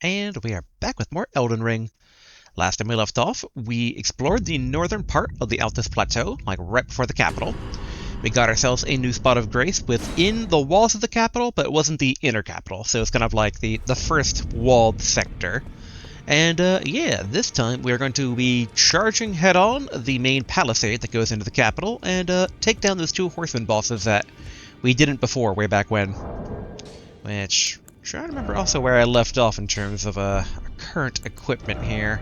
And we are back with more Elden Ring. Last time we left off, we explored the northern part of the Altus Plateau, like right before the capital. We got ourselves a new spot of grace within the walls of the capital, but it wasn't the inner capital, so it's kind of like the first walled sector. And yeah, this time we are going to be charging head-on the main palisade that goes into the capital, and take down those two horsemen bosses that we didn't before, way back when. Which, I'm trying to remember also where I left off in terms of our current equipment here.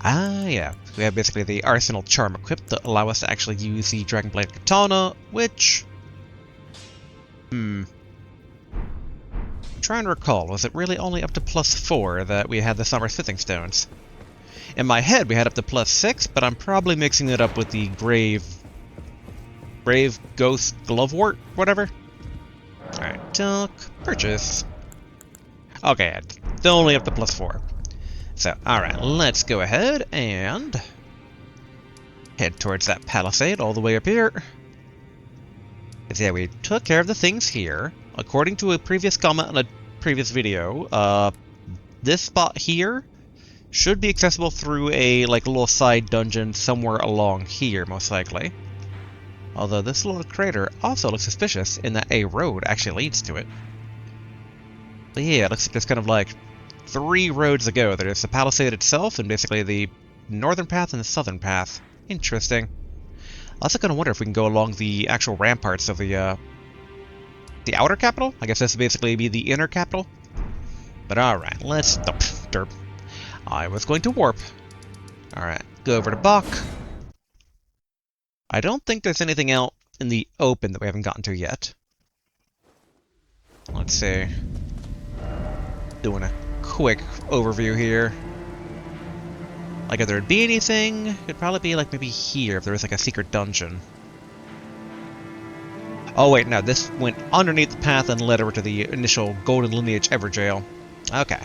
Ah, yeah. We have basically the Arsenal Charm equipped that allow us to actually use the Dragonblade Katana, which... I'm trying to recall, was it really only up to +4 that we had the Summer Smithing Stones? In my head we had up to +6, but I'm probably mixing it up with the Grave Ghost Glovewort, whatever? Alright, talk, purchase. Okay, still only up to +4. So, alright, let's go ahead and head towards that palisade all the way up here. Because yeah, we took care of the things here. According to a previous comment on a previous video, this spot here should be accessible through a little side dungeon somewhere along here, most likely. Although this little crater also looks suspicious in that a road actually leads to it. But yeah, it looks like there's kind of like 3 roads to go. There's the palisade itself, and basically the northern path and the southern path. Interesting. I also kind of wonder if we can go along the actual ramparts of the outer capital? I guess this would basically be the inner capital. But alright, let's... derp. I was going to warp. Alright, go over to Bach. I don't think there's anything out in the open that we haven't gotten to yet. Let's see. Doing a quick overview here. Like, if there'd be anything, it'd probably be like maybe here if there was like a secret dungeon. Oh wait, no, this went underneath the path and led over to the initial Golden Lineage Everjail. Okay.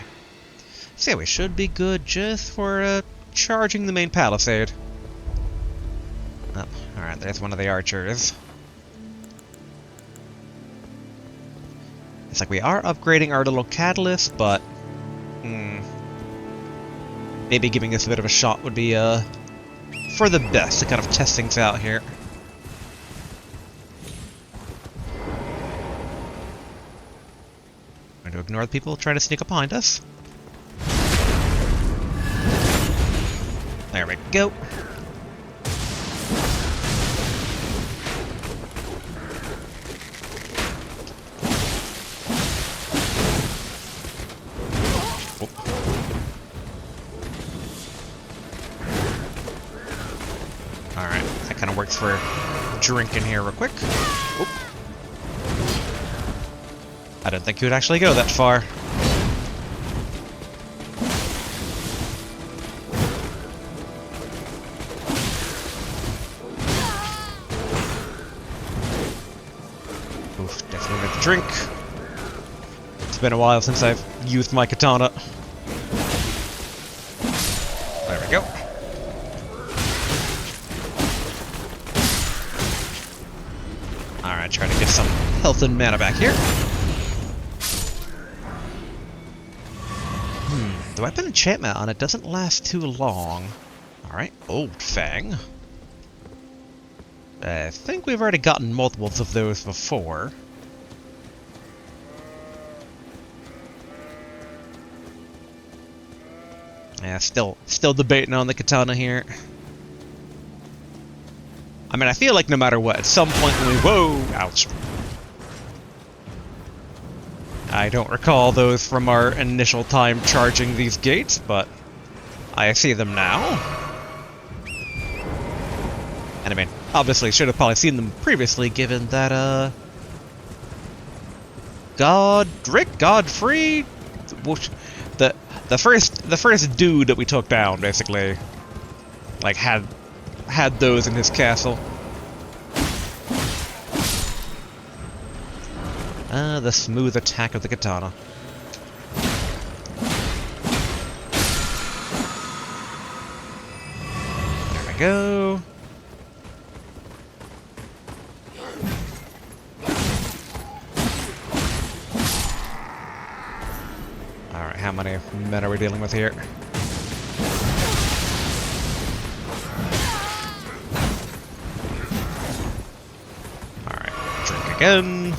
So yeah, we should be good just for charging the main palisade. Oh, alright, there's one of the archers. It's like we are upgrading our little catalyst, but... maybe giving this a bit of a shot would be for the best to kind of test things out here. I'm going to ignore the people trying to sneak up behind us. There we go. Alright, that kind of works for drinking here real quick. Oop. I didn't think he would actually go that far. Oof, definitely need the drink. It's been a while since I've used my katana. There we go. Alright, try to get some health and mana back here. The weapon enchantment on it doesn't last too long. Alright, Old Fang. I think we've already gotten multiples of those before. Yeah, still debating on the katana here. I mean, I feel like no matter what, at some point when we... Whoa! Ouch. I don't recall those from our initial time charging these gates, but I see them now. And I mean, obviously should have probably seen them previously, given that, Godfrey? The first dude that we took down, basically, like, had those in his castle. The smooth attack of the katana. There we go. how many men are we dealing with here? Alright, drink again.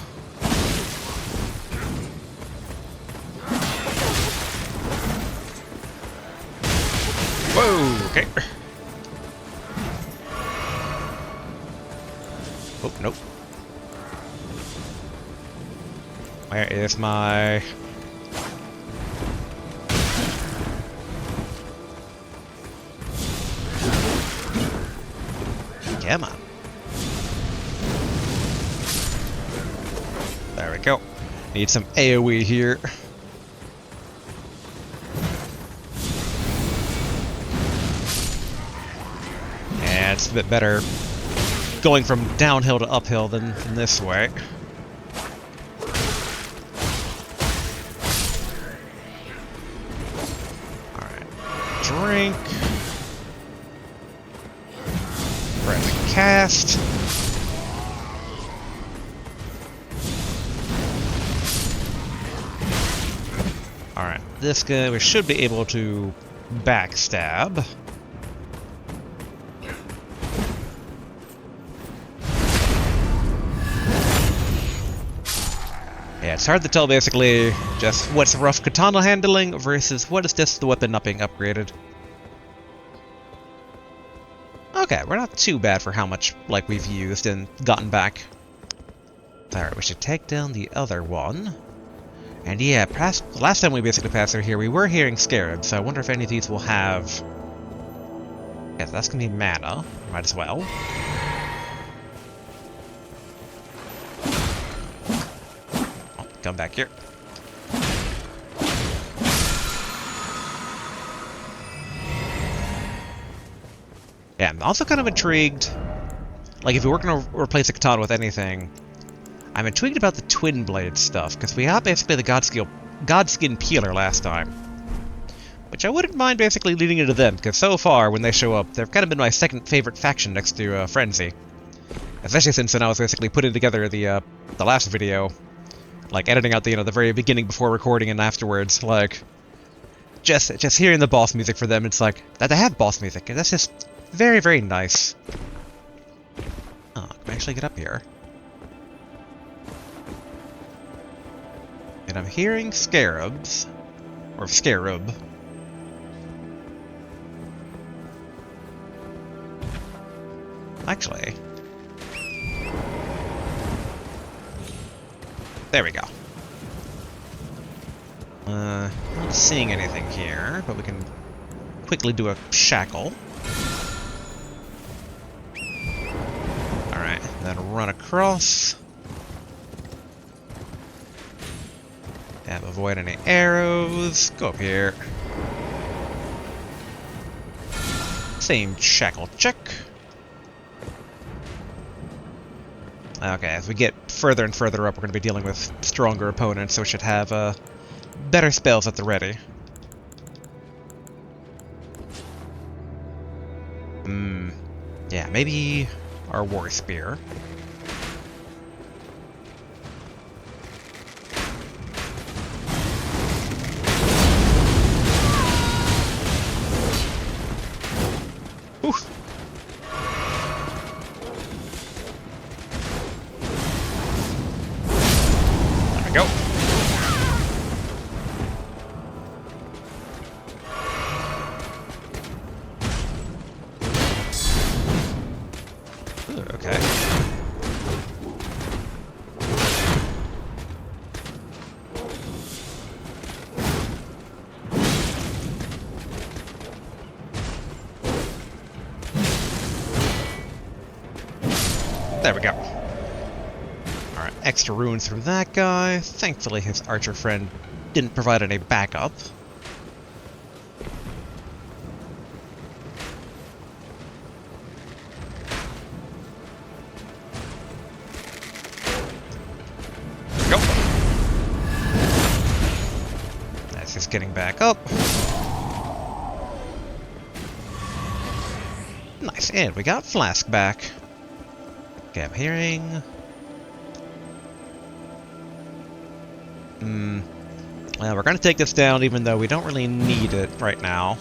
Whoa, okay. Oh, nope. Where is my... Come on. There we go. Need some AoE here. Yeah, it's a bit better going from downhill to uphill than this way. Alright. Drink. Friendly cast. Alright, this guy we should be able to backstab. Yeah, it's hard to tell basically just what's rough katana handling versus what is just the weapon not being upgraded. Okay, we're not too bad for how much like we've used and gotten back. Alright, we should take down the other one. And yeah, last time we basically passed through here, we were hearing scarabs, so I wonder if any of these will have... Yes, that's gonna be mana. Might as well. Oh, come back here. Yeah, I'm also kind of intrigued. Like, if we were going to replace a katana with anything, I'm intrigued about the twin blade stuff, because we had basically the Godskin Peeler last time. Which I wouldn't mind basically leading into them, because so far, when they show up, they've kind of been my second favorite faction next to Frenzy. Especially since when I was basically putting together the last video, like editing out the, the very beginning before recording and afterwards, like, just hearing the boss music for them, it's like, that they have boss music, and that's just very, very nice. Oh, can I actually get up here? And I'm hearing scarabs. Or scarab. Actually. There we go. Not seeing anything here, but we can quickly do a shackle. Alright, then run across. And avoid any arrows. Go up here. Same shackle check. Okay, as we get further and further up, we're going to be dealing with stronger opponents, so we should have better spells at the ready. Yeah, maybe our war spear. Oof. There we go. Ooh, okay. There we go. Alright, extra runes from that guy. Thankfully his archer friend didn't provide any backup. There we go. That's just getting back up. Nice, and we got Flask back. Okay, I'm hearing... We're going to take this down even though we don't really need it right now.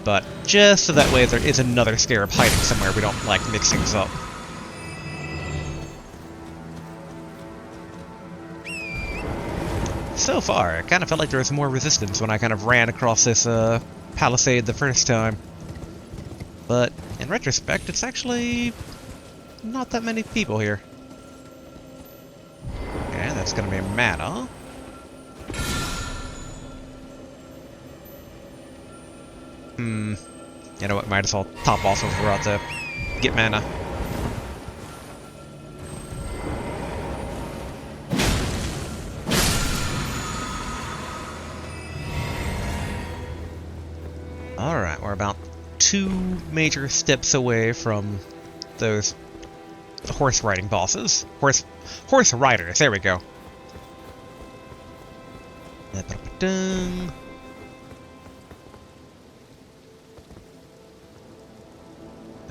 But just so that way if there is another scarab hiding somewhere, we don't, like, mix things up. So far, it kind of felt like there was more resistance when I kind of ran across this palisade the first time. But in retrospect, it's actually not that many people here. Okay, that's gonna be mana. You know what, might as well top off if we're out to get mana. Alright, we're about 2 major steps away from those horse riding bosses. Horse riders, there we go.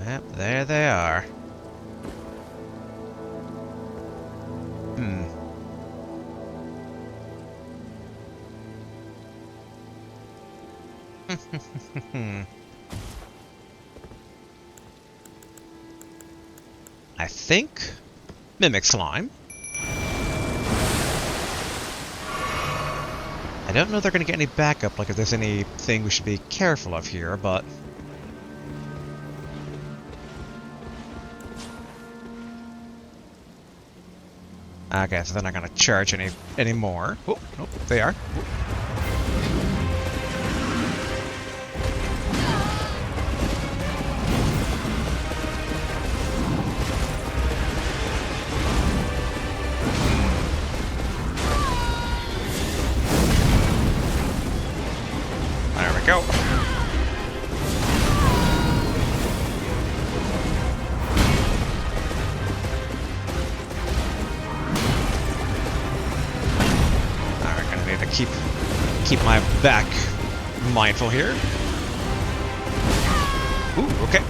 Yep, there they are. I think Mimic Slime. I don't know if they're going to get any backup, like if there's anything we should be careful of here, but... Okay, so they're not going to charge any more. Oh, nope, they are. There we go. Keep my back mindful here. Ooh, okay.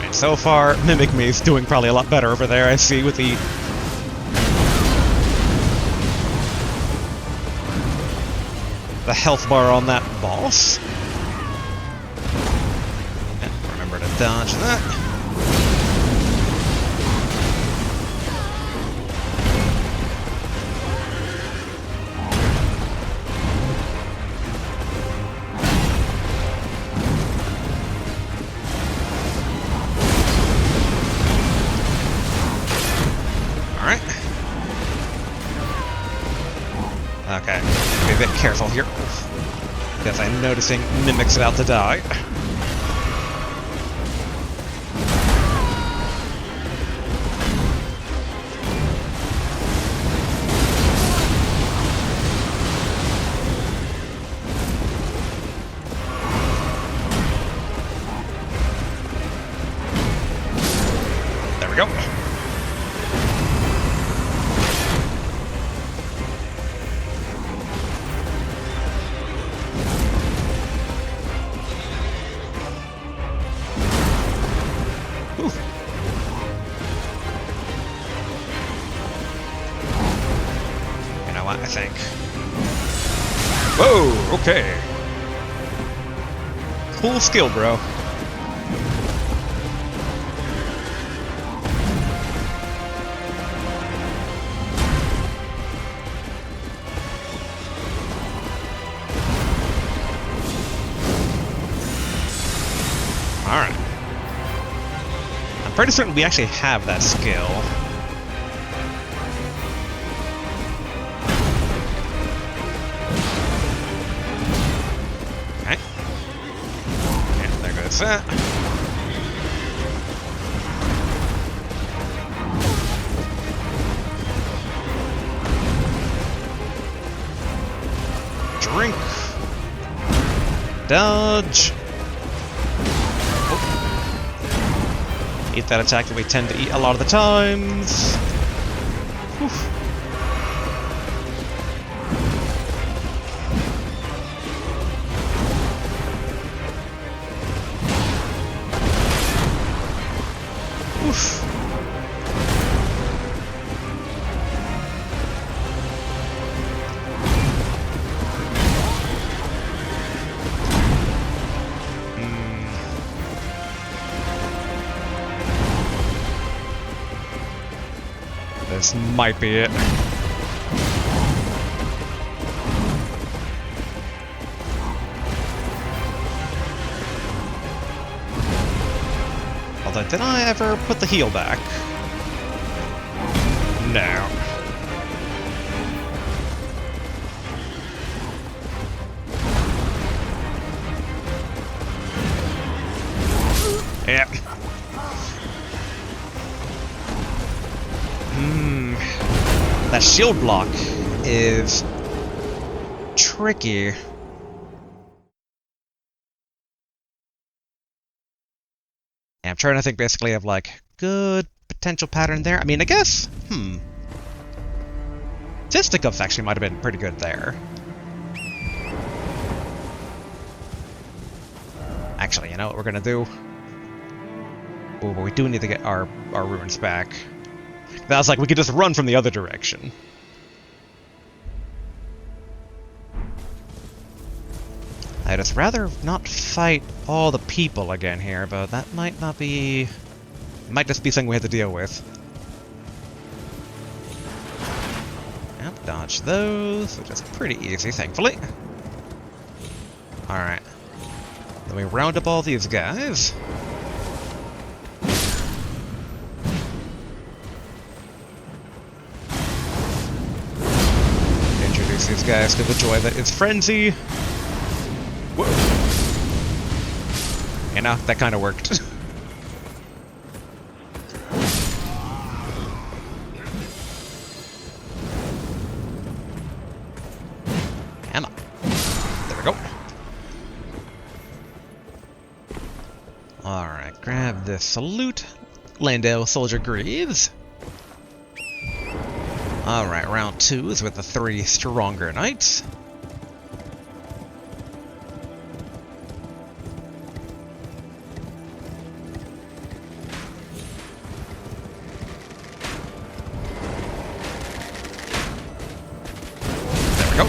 And so far, Mimic Me is doing probably a lot better over there, I see, with the... health bar on that boss. Dodge that. Alright. Okay, be a bit careful here. Because I'm noticing Mimic's about to die. Go. You know what, I think. Whoa, okay. Cool skill, bro. Alright. I'm pretty certain we actually have that skill. Okay. And there goes that. Drink. Dodge. Eat that attack that we tend to eat a lot of the times. Oof. this might be it. Although, did I ever put the heal back? No. Yep. That shield block is tricky. Yeah, I'm trying to think basically of like good potential pattern there. I mean, I guess, Fisticuffs actually might have been pretty good there. Actually, you know what we're gonna do? Oh, but we do need to get our ruins back. That was like, we could just run from the other direction. I'd just rather not fight all the people again here, but that might not be... It might just be something we have to deal with. Yep, dodge those, which is pretty easy, thankfully. Alright. Then we round up all these guys. Introduce these guys to the joy that is frenzy. Whoa. You know, that kind of worked. Come on. There we go. Alright, grab this salute. Landale Soldier Greaves. Alright, round 2 is with the 3 stronger knights. There we go.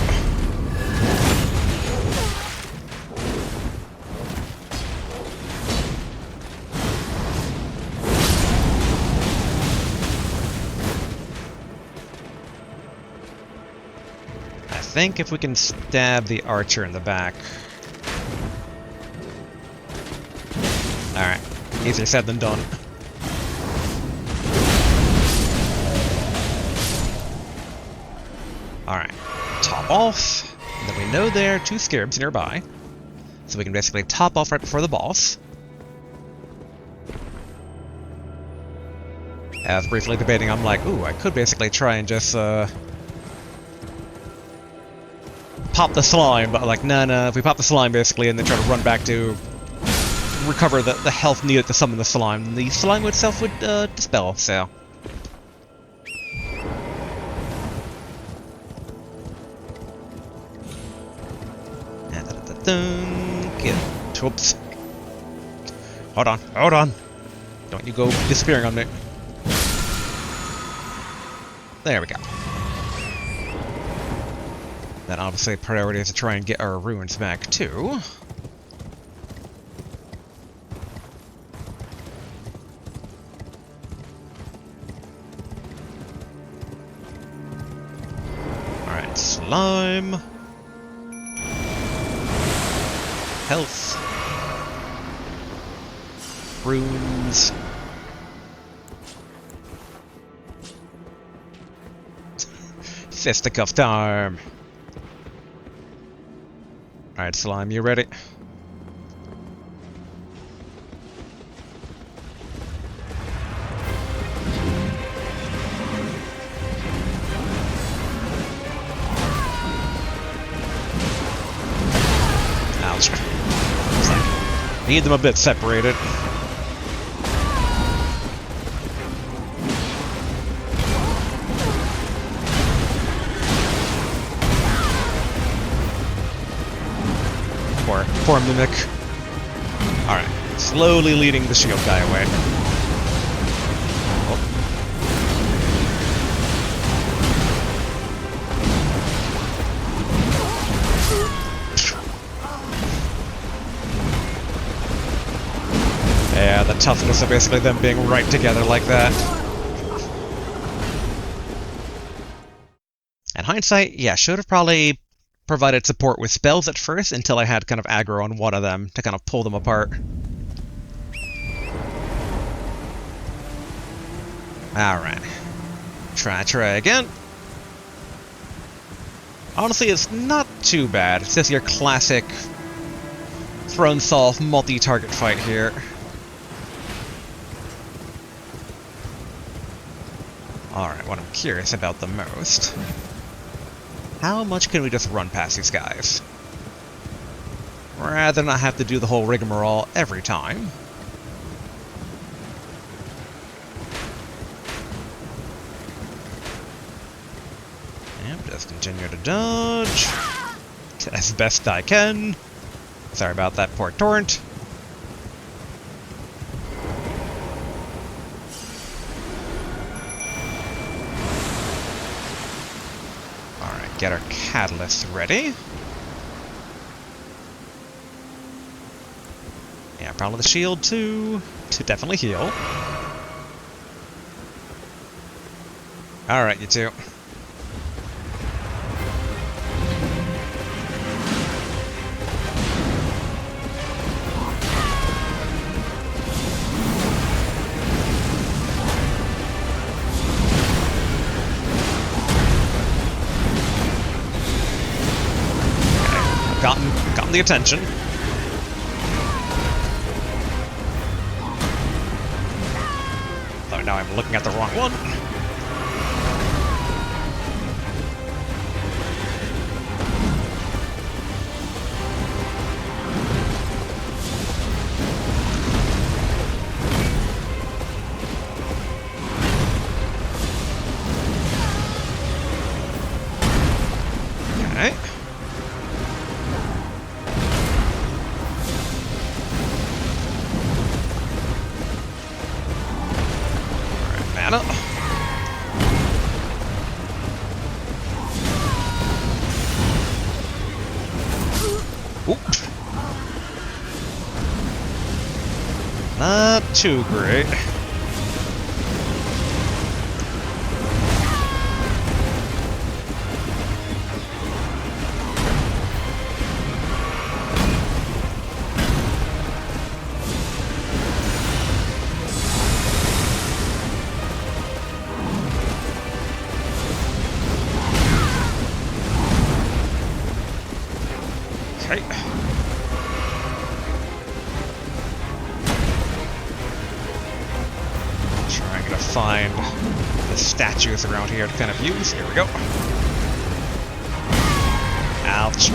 I think if we can stab the archer in the back. Alright, easier said than done. Alright, top off. And then we know there are 2 scarabs nearby. So we can basically top off right before the boss. I was briefly debating, I'm like, ooh, I could basically try and just, pop the slime, but like, no, if we pop the slime basically and then try to run back to recover the health needed to summon the slime itself would dispel, so. Get, whoops. Hold on. Don't you go disappearing on me. There we go. Then obviously priority is to try and get our ruins back too. Alright, slime. Health. Runes. Fisticuff time. Alright, slime, you ready? Ouch. It's like, need them a bit separated. Poor Mimic. Alright, slowly leading the shield guy away. Oh. Yeah, the toughness of basically them being right together like that. In hindsight, yeah, should have probably provided support with spells at first until I had kind of aggro on one of them to kind of pull them apart. Alright. Try again. Honestly, it's not too bad. It's just your classic throne solve multi-target fight here. Alright, what I'm curious about the most. How much can we just run past these guys? Rather than not have to do the whole rigmarole every time. Yep, just continue to dodge. As best I can. Sorry about that poor torrent. Alright, get our catalyst ready. Yeah, probably the shield too, to definitely heal. Alright, you two. Gotten the attention. Though now I'm looking at the wrong one. Okay. Mana. Oop. Not too great. Okay. Trying to find the statues around here to kind of use. Here we go. Ouch.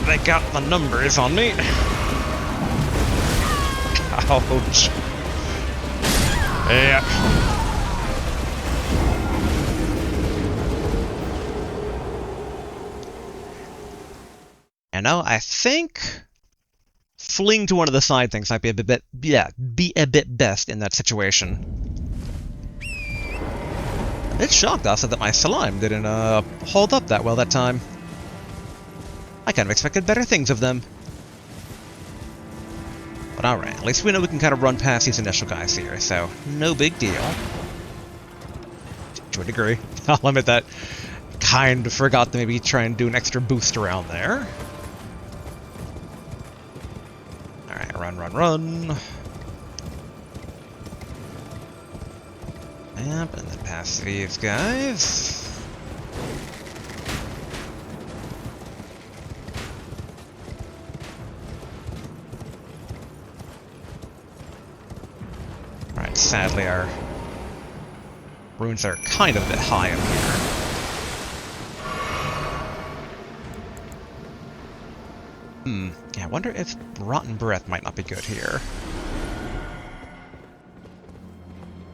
They got the numbers on me. Ouch. Yeah. And now I think fleeing to one of the side things might be a bit, yeah, be a bit best in that situation. It's shocked also that my slime didn't hold up that well that time. I kind of expected better things of them. But alright, at least we know we can kind of run past these initial guys here, so no big deal. To a degree. I'll admit that. Kind of forgot to maybe try and do an extra boost around there. Alright, run. Yep, and then past these guys. Sadly, our runes are kind of a bit high up here. Yeah, I wonder if Rotten Breath might not be good here.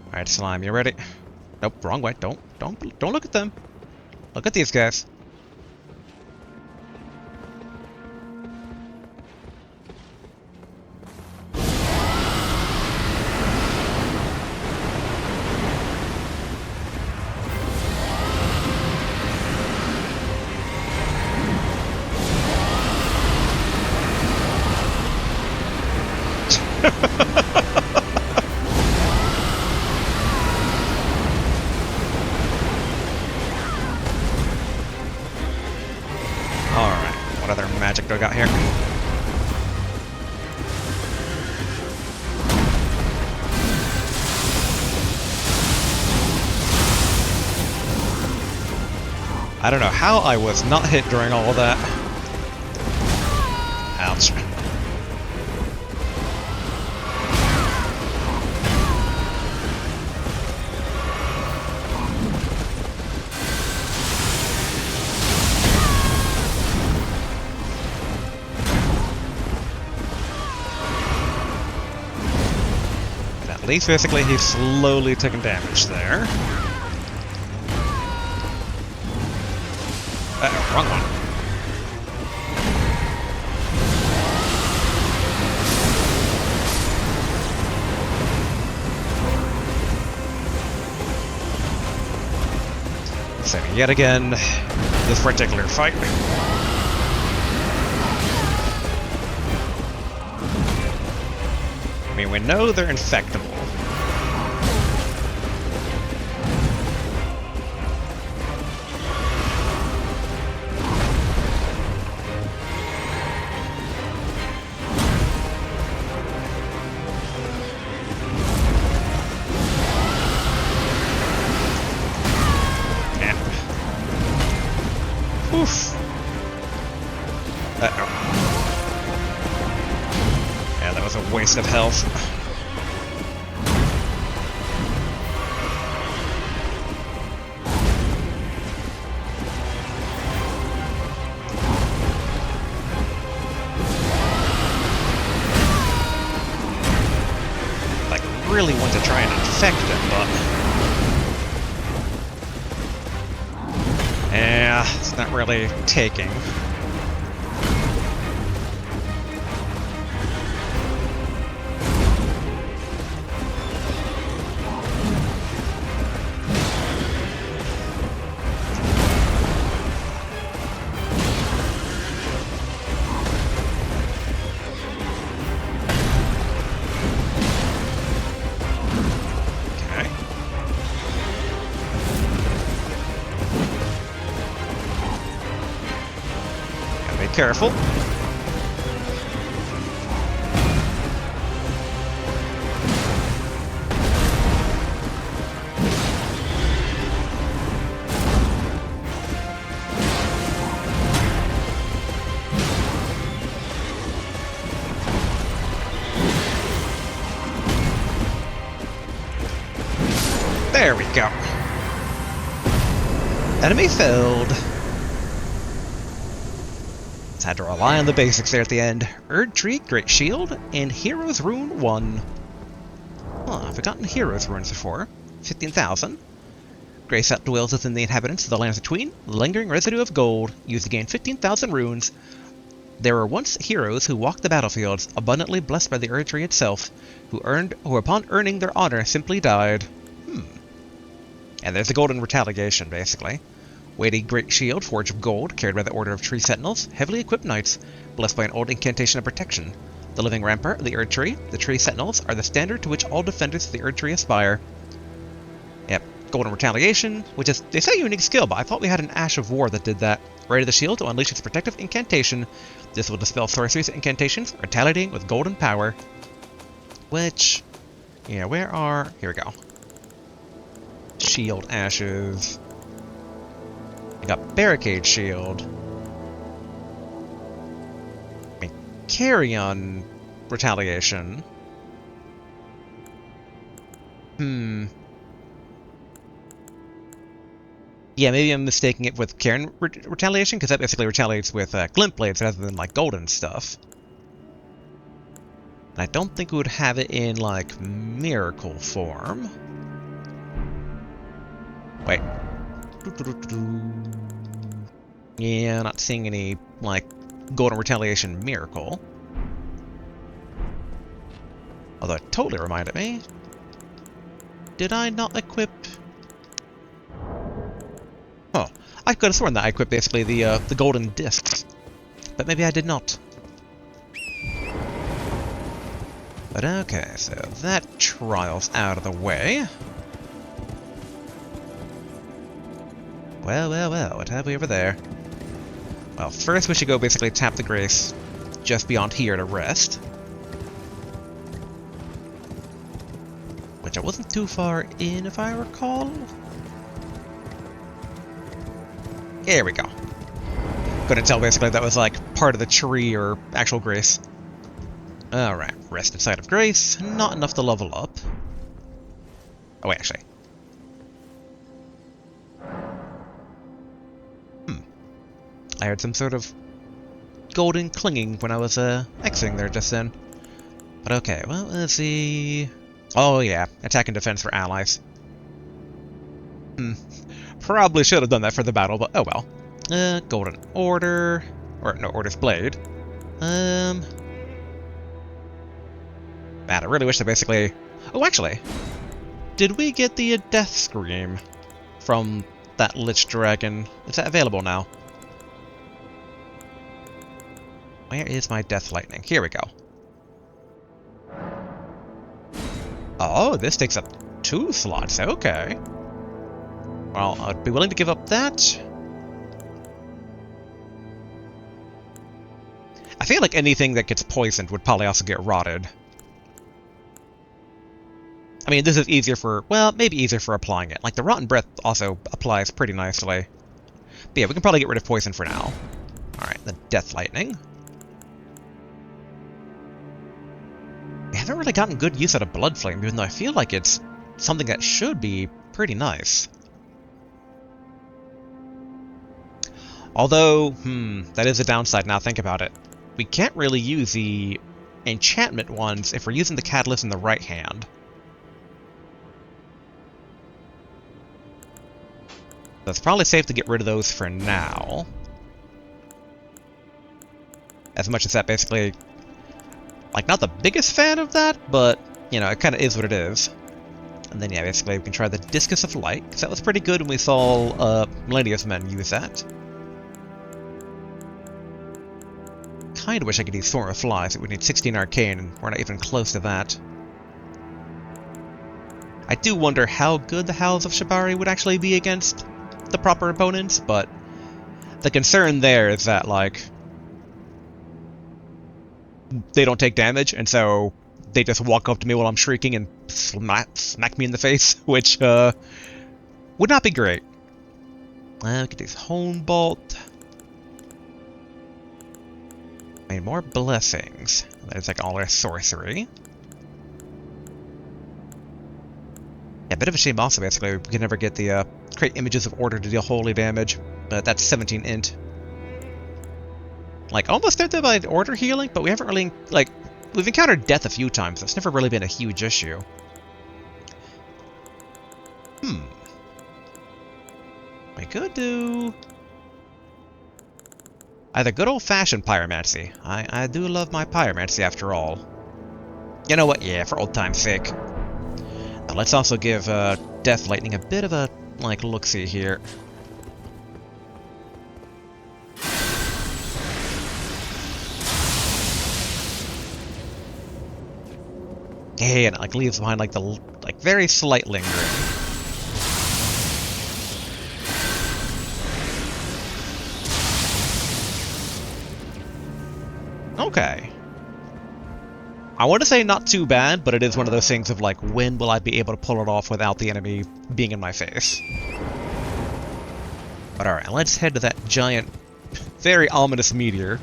Alright, Slime, you ready? Nope, wrong way. Don't look at them. Look at these guys. what I got here. I don't know how I was not hit during all of that. Ouch. At least basically he's slowly taking damage there. Uh-oh, wrong one. So yet again, this particular fight. I mean, we know they're infectable. Oof. Uh-oh. Yeah, that was a waste of health. Like, really want to try and infect him, but... yeah, it's not really taking. Careful. There we go. Enemy felled. Had to rely on the basics there at the end. Erd Tree, Great Shield, and Hero's Rune 1. Huh, I've forgotten Hero's Runes before. 15,000. Grace that dwells within the inhabitants of the lands between. Lingering residue of gold, used to gain 15,000 runes. There were once heroes who walked the battlefields, abundantly blessed by the Erd Tree itself, who upon earning their honor simply died. And there's the golden retaliation, basically. Weighty Great Shield, Forge of Gold, carried by the Order of Tree Sentinels, heavily equipped knights, blessed by an old incantation of protection. The living rampart of the Erd Tree, the Tree Sentinels, are the standard to which all defenders of the Erd Tree aspire. Yep, Golden Retaliation, which is, they say, a unique skill, but I thought we had an Ash of War that did that. Ready the shield to unleash its protective incantation. This will dispel sorceries and incantations, retaliating with golden power. Which, yeah, where are, here we go. Shield Ashes. I got Barricade Shield. I mean, Carrion Retaliation. Yeah, maybe I'm mistaking it with Carrion Retaliation, because that basically retaliates with Glint Blades rather than, like, golden stuff. And I don't think we would have it in, like, Miracle form. Wait. Yeah, not seeing any, like, Golden Retaliation Miracle. Although it totally reminded me. Did I not equip... Oh, I could have sworn that I equipped basically the golden discs. But maybe I did not. But okay, so that trial's out of the way. Well, well, well, what have we over there? Well, first we should go basically tap the grace just beyond here to rest. Which I wasn't too far in, if I recall. Here we go. Couldn't tell basically that was like part of the tree or actual grace. Alright, rest inside of grace. Not enough to level up. Oh wait, actually. I heard some sort of golden clinging when I was exiting there just then. But okay, well, let's see. Oh yeah, attack and defense for allies. Probably should have done that for the battle, but oh well. Golden Order. Or no, Order's Blade. Man, I really wish I basically... Oh, actually. Did we get the Death Scream from that Lich Dragon? Is that available now? Where is my Death Lightning? Here we go. Oh, this takes up 2 slots. Okay. Well, I'd be willing to give up that. I feel like anything that gets poisoned would probably also get rotted. I mean, this is easier for... Well, maybe easier for applying it. Like, the Rotten Breath also applies pretty nicely. But yeah, we can probably get rid of poison for now. Alright, the Death Lightning. I haven't really gotten good use out of Blood Flame, even though I feel like it's something that should be pretty nice. Although, that is a downside now, think about it. We can't really use the enchantment ones if we're using the catalyst in the right hand. So it's probably safe to get rid of those for now. As much as that basically... Like, not the biggest fan of that, but, you know, it kind of is what it is. And then, yeah, basically we can try the Discus of Light, because that was pretty good when we saw Millennium's Men use that. Kinda wish I could use Swarm of Flies. It would need 16 Arcane, and we're not even close to that. I do wonder how good the Howls of Shibari would actually be against the proper opponents, but the concern there is that, like, they don't take damage, and so they just walk up to me while I'm shrieking and smack me in the face, which would not be great. We could use Hone Bolt. I need more blessings. There's like all our sorcery. Yeah, a bit of a shame also, basically. We can never get the create images of order to deal holy damage, but that's 17 int. Like, almost tempted by order healing, but we haven't really, like, we've encountered death a few times. That's never really been a huge issue. We could do either good old-fashioned pyromancy. I do love my pyromancy after all. You know what? Yeah, for old time's sake. Now let's also give Death Lightning a bit of a, like, look-see here. Yeah, and it like leaves behind like the very slight lingering. Okay. I want to say not too bad, but it is one of those things of like, when will I be able to pull it off without the enemy being in my face? But alright, let's head to that giant, very ominous meteor.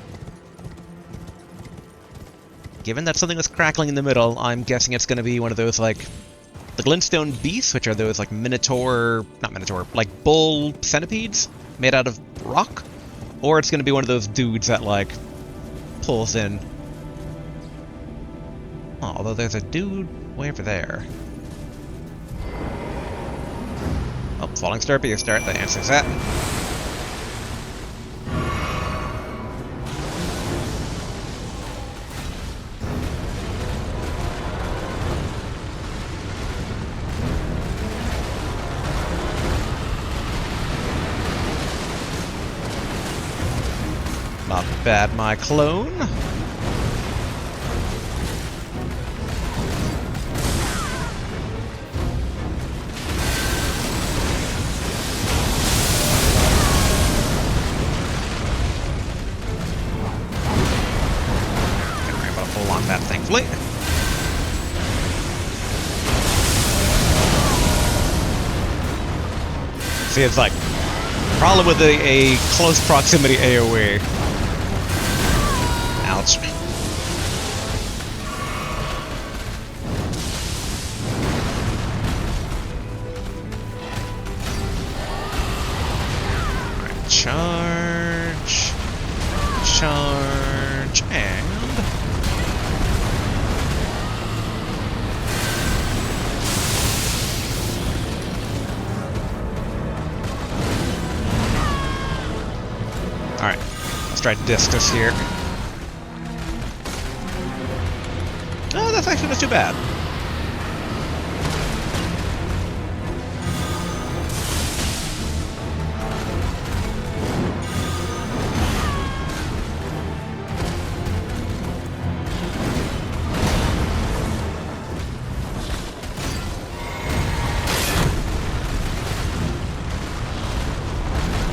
Given that something was crackling in the middle, I'm guessing it's going to be one of those, like, the glintstone beasts, which are those, like, not minotaur, like, bull centipedes made out of rock. Or it's going to be one of those dudes that, like, pulls in. Oh, although there's a dude way over there. Oh, Falling Star Beer Start, that answers that. Not bad, my clone. See, it's like, problem with a close proximity AoE. Ouch. Alright, charge, and... Alright, let's try discus here. Oh, that's actually not too bad.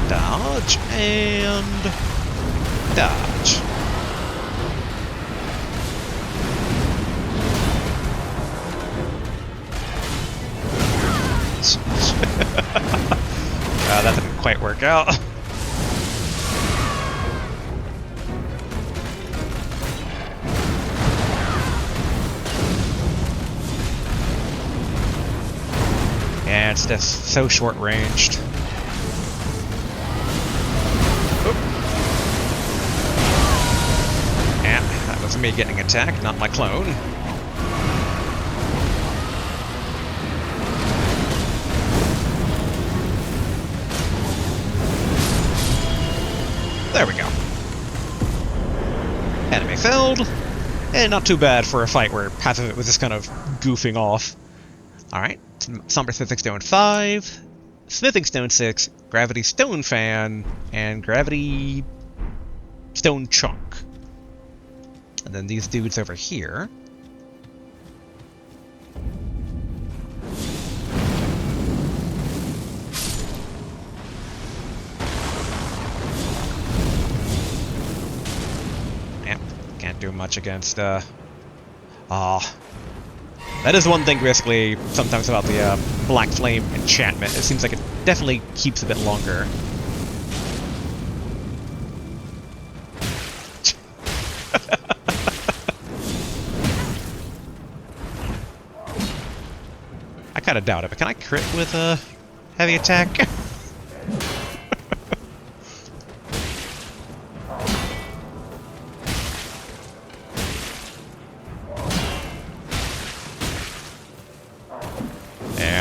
Dodge and dodge. That didn't quite work out. Yeah, it's just so short-ranged. And that was me getting attacked, not my clone. There we go. Enemy felled. And not too bad for a fight where half of it was just kind of goofing off. Alright, Somber Smithing Stone 5, Smithing Stone 6, Gravity Stone Fan, and Gravity Stone Chunk. And then these dudes over here. Yep, can't do much against, that is one thing, basically, sometimes about the Black Flame enchantment. It seems like it definitely keeps a bit longer. I kind of doubt it, but can I crit with a heavy attack?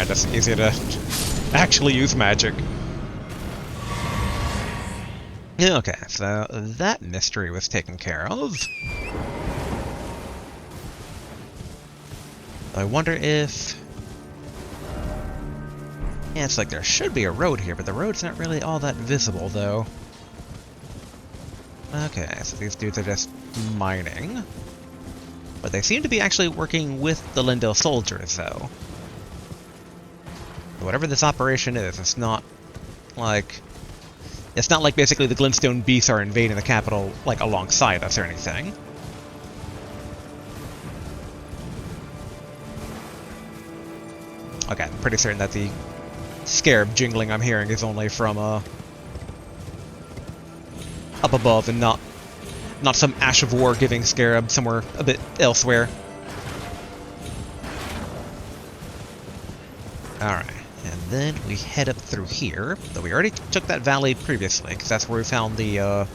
It's easier to actually use magic. Okay, so that mystery was taken care of. I wonder if... Yeah, it's like there should be a road here, but the road's not really all that visible, though. Okay, so these dudes are just mining. But they seem to be actually working with the Lindell soldiers, though. Whatever this operation is, it's not like basically the Glintstone Beasts are invading the capital, like, alongside us or anything. Okay, I'm pretty certain that the scarab jingling I'm hearing is only from, up above and not some Ash of War giving scarab somewhere a bit elsewhere. Alright. And then we head up through here, though we already took that valley previously, because that's where we found the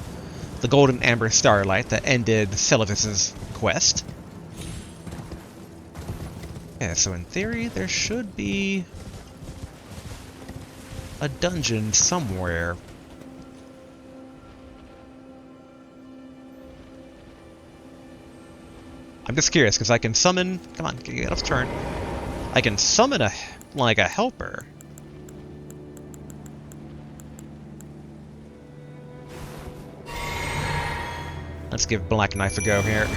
Golden Amber Starlight that ended Celavis's quest. Yeah, so in theory, there should be a dungeon somewhere. I'm just curious, because I can summon... Come on, get off turn. I can summon a helper. Let's give Black Knife a go here.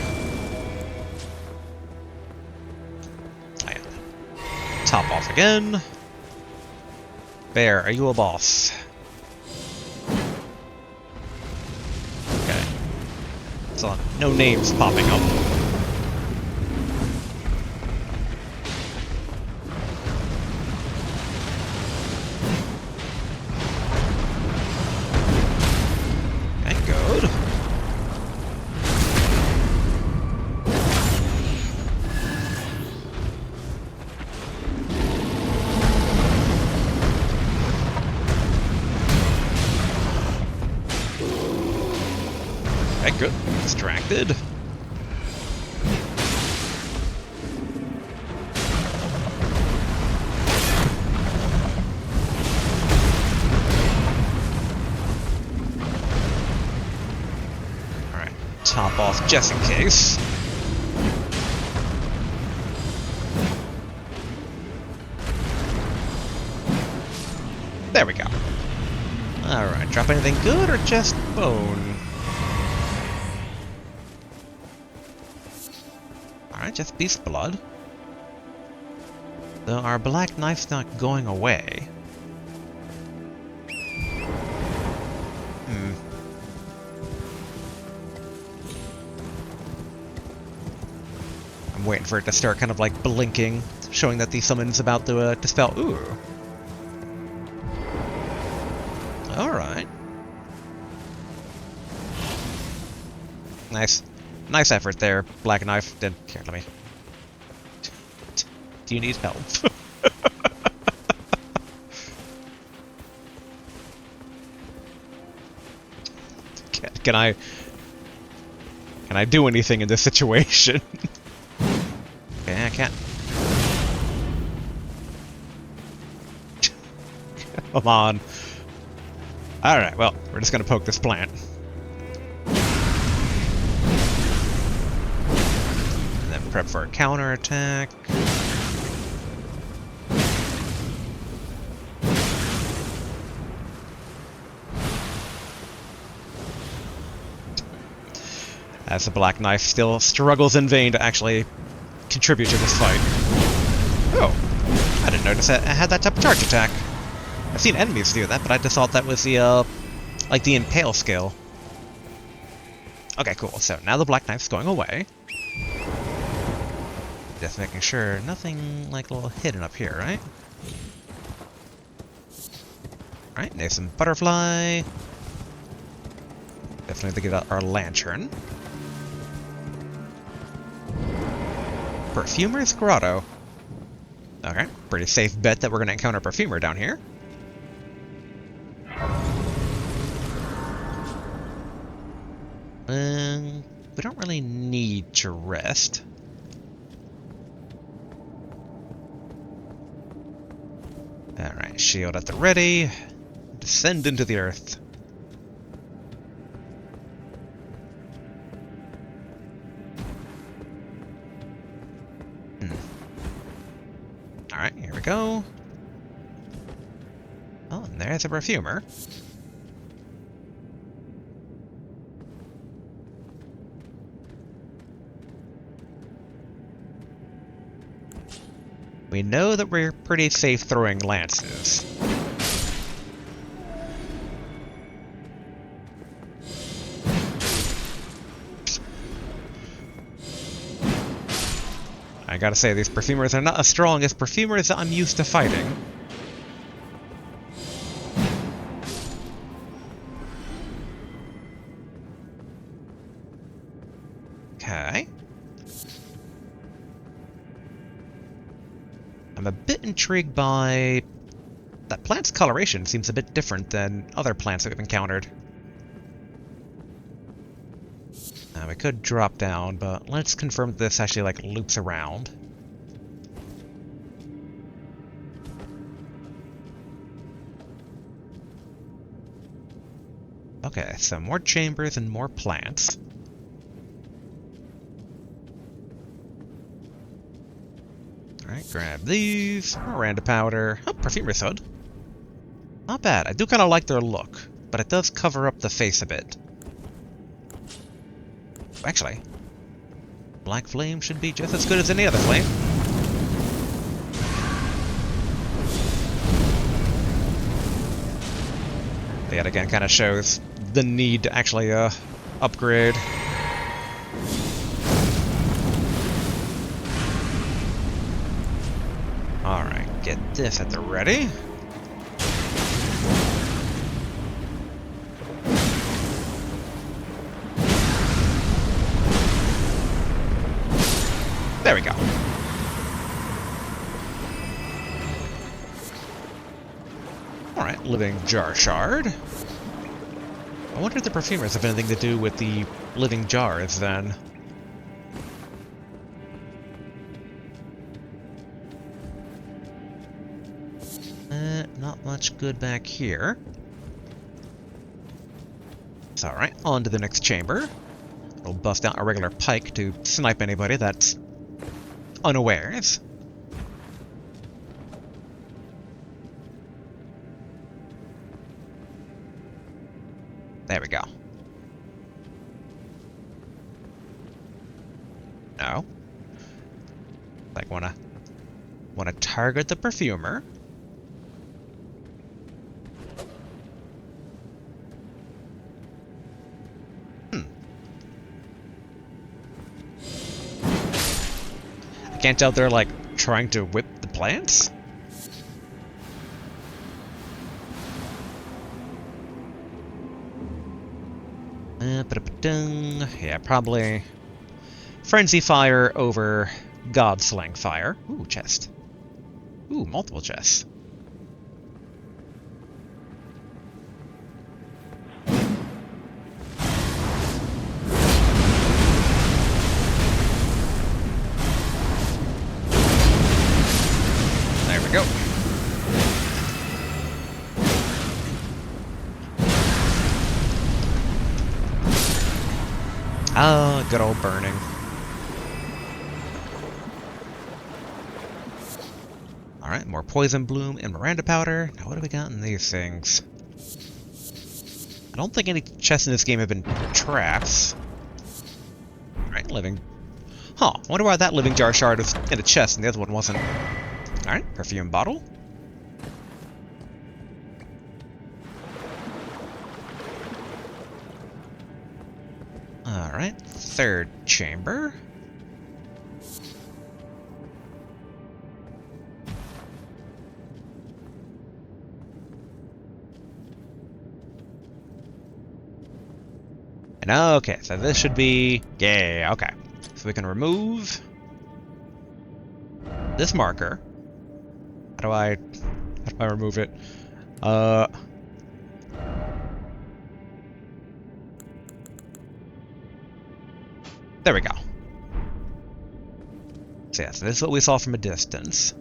Top off again. Bear, are you a boss? Okay. So, no names popping up. Okay, good. Distracted. Alright, top off just in case. There we go. Alright, drop anything good or just bone? Alright, just beast blood. Though our black knife's not going away. I'm waiting for it to start kind of like blinking, showing that the summon's about to dispel. Ooh. Alright. Nice. Nice effort there, Black Knife. Then, here, let me... Do you need help? Can I do anything in this situation? Okay, I can't. Come on. Alright, well, we're just gonna poke this plant. And then prep for a counterattack. As the Black Knife still struggles in vain to actually contribute to this fight. Oh, I didn't notice that I had that type of charge attack. I've seen enemies do that, but I just thought that was the, like the impale skill. Okay, cool. So now the Black Knife's going away. Just making sure nothing, like, a little hidden up here, right? Alright, there's some butterfly. Definitely get out our lantern. Perfumer's Grotto. Okay, pretty safe bet that we're going to encounter a Perfumer down here. We don't really need to rest. Alright, shield at the ready. Descend into the earth. Alright, here we go. Oh, and there's a Perfumer. We know that we're pretty safe throwing lances. I gotta say, these Perfumers are not as strong as Perfumers that I'm used to fighting. Okay. I'm a bit intrigued by... that plant's coloration seems a bit different than other plants that we've encountered. Now, we could drop down, but let's confirm that this actually, like, loops around. Okay, so more chambers and more plants. Alright, grab these. Miranda powder. Oh, Perfumer's Hood. Not bad. I do kind of like their look, but it does cover up the face a bit. Actually, Black Flame should be just as good as any other flame. Yet again, kind of shows the need to actually upgrade. Alright, get this at the ready. There we go. Alright, Living Jar Shard. I wonder if the Perfumers have anything to do with the living jars, then. Not much good back here. It's alright, on to the next chamber. We'll bust out a regular pike to snipe anybody that's unawares. There we go. No. Like wanna target the perfumer. I can't tell if they're like trying to whip the plants. Yeah, probably frenzy fire over godsling fire. Ooh, chest. Ooh, multiple chests. There we go. Ah, good old burning. Alright, more poison bloom and Miranda powder. Now what do we got in these things? I don't think any chests in this game have been traps. Alright, living. Huh, I wonder why that living jar shard was in a chest and the other one wasn't. Alright, perfume bottle. Alright, third chamber. And okay, so this should be... Yeah, okay. So we can remove this marker. How do I remove it? There we go. So yeah, so this is what we saw from a distance.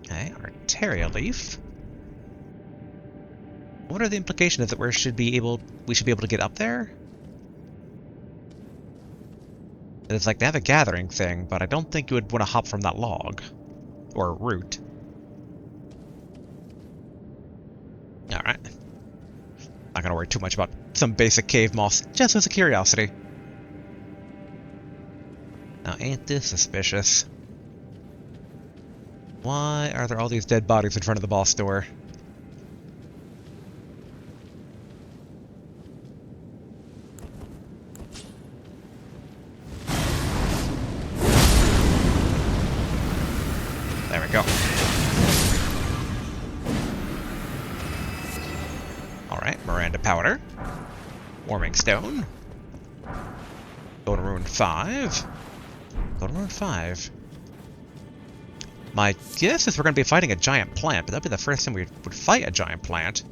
Okay, Arteria leaf. What are the implications that we should be able to get up there? It's like they have a gathering thing, but I don't think you would want to hop from that log or root. All right. Not gonna worry too much about some basic cave moss, just as a curiosity. Now, ain't this suspicious? Why are there all these dead bodies in front of the boss door? There we go. Alright, Miranda powder. Warming stone. Go to Rune 5. Go to Rune 5. My guess is we're going to be fighting a giant plant, but that'd be the first time we would fight a giant plant.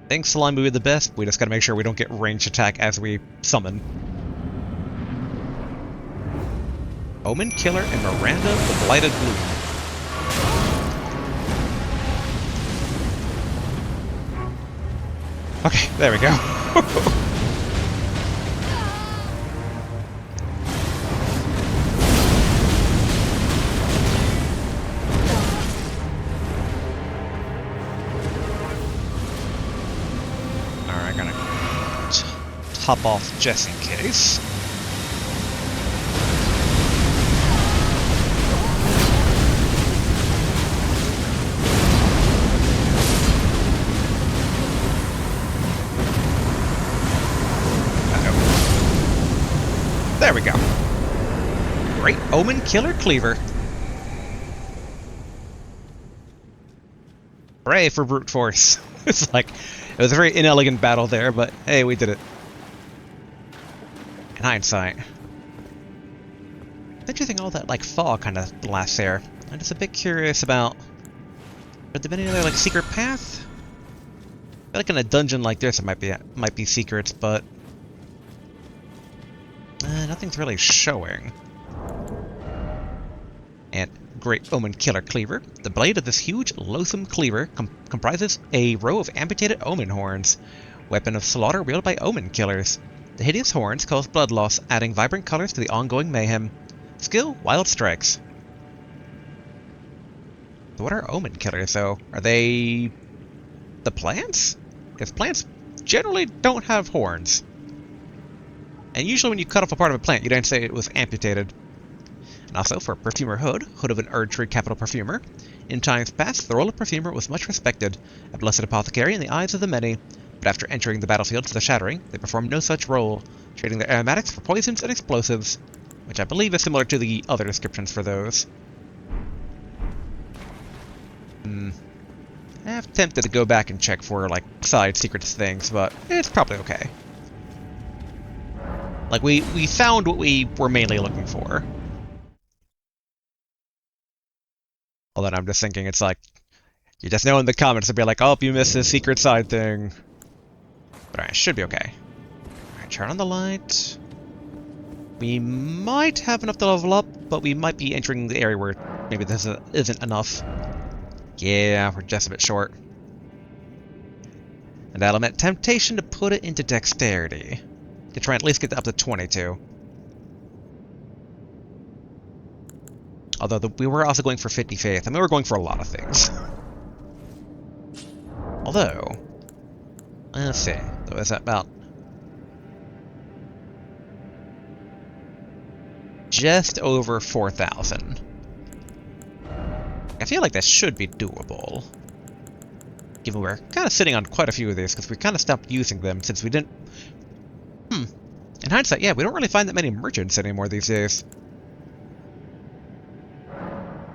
Think slime would be the best. We just got to make sure we don't get ranged attack as we summon. Omen, Killer, and Miranda the Blighted Bloom. Okay, there we go. Alright, gonna top off just in case. There we go. Great Omen, Killer, Cleaver. Hooray for brute force. It's like, it was a very inelegant battle there, but hey, we did it. In hindsight. Interesting, all that like fog kind of lasts there. I'm just a bit curious about. Are there any other like secret path? I feel like in a dungeon like this, it might be secrets, but nothing's really showing. And Great Omen Killer Cleaver. The blade of this huge, loathsome cleaver comprises a row of amputated omen horns, weapon of slaughter wielded by omen killers. The hideous horns cause blood loss, adding vibrant colors to the ongoing mayhem. Skill: Wild Strikes. What are omen killers, though? Are they the plants? Because plants generally don't have horns. And usually when you cut off a part of a plant, you don't say it was amputated. And also, for Perfumer Hood, Hood of an Erdtree capital perfumer. In times past, the role of perfumer was much respected, a blessed apothecary in the eyes of the many, but after entering the battlefield to the Shattering, they performed no such role, trading their aromatics for poisons and explosives, which I believe is similar to the other descriptions for those. I'm tempted to go back and check for, like, side secrets things, but it's probably okay. Like, we found what we were mainly looking for. Although I'm just thinking, it's like, you just know in the comments to be like, oh, you missed this secret side thing. But alright, should be okay. Alright, turn on the light. We might have enough to level up, but we might be entering the area where maybe this isn't enough. Yeah, we're just a bit short. And that'll meant temptation to put it into dexterity. To try and at least get up to 22. Although we were also going for 50 faith. I mean, we were going for a lot of things. Although, let's see. So is that about just over 4,000? I feel like that should be doable. Given we're kind of sitting on quite a few of these, because we kind of stopped using them since we didn't... In hindsight, yeah, we don't really find that many merchants anymore these days.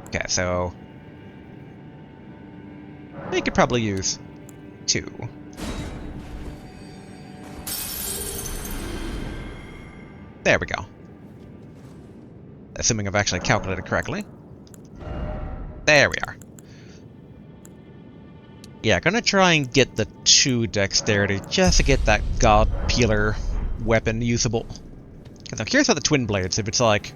Okay, so... we could probably use 2. There we go. Assuming I've actually calculated correctly. There we are. Yeah, gonna try and get the 2 dexterity just to get that god peeler weapon usable. Because I'm curious about the twin blades, if it's like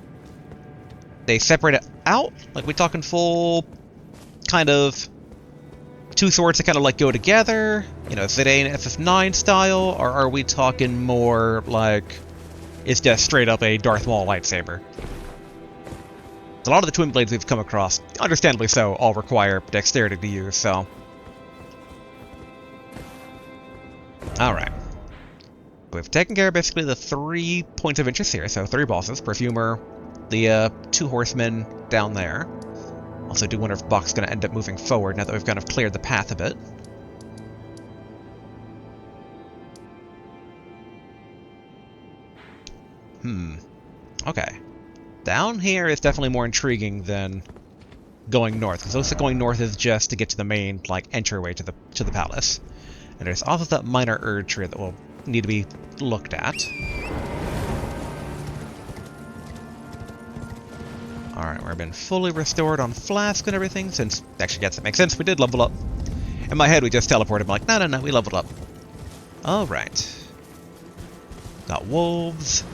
they separate it out, like we talking full kind of 2 swords that kind of like go together, you know, Zidane FF9 style, or are we talking more like it's just straight up a Darth Maul lightsaber? A lot of the twin blades we've come across, understandably so, all require dexterity to use, so... Alright. We've taken care of basically the 3 points of interest here, so 3 bosses, Perfumer, the 2 horsemen down there. Also do wonder if Bach's going to end up moving forward now that we've kind of cleared the path a bit. Okay. Down here is definitely more intriguing than going north, because it looks like going north is just to get to the main, like, entryway to the palace. And there's also that minor Erdtree that will need to be looked at. Alright, we've been fully restored on Flask and everything, since... actually, yes, that makes sense, we did level up. In my head, we just teleported, I'm like, no, we leveled up. Alright. Got wolves.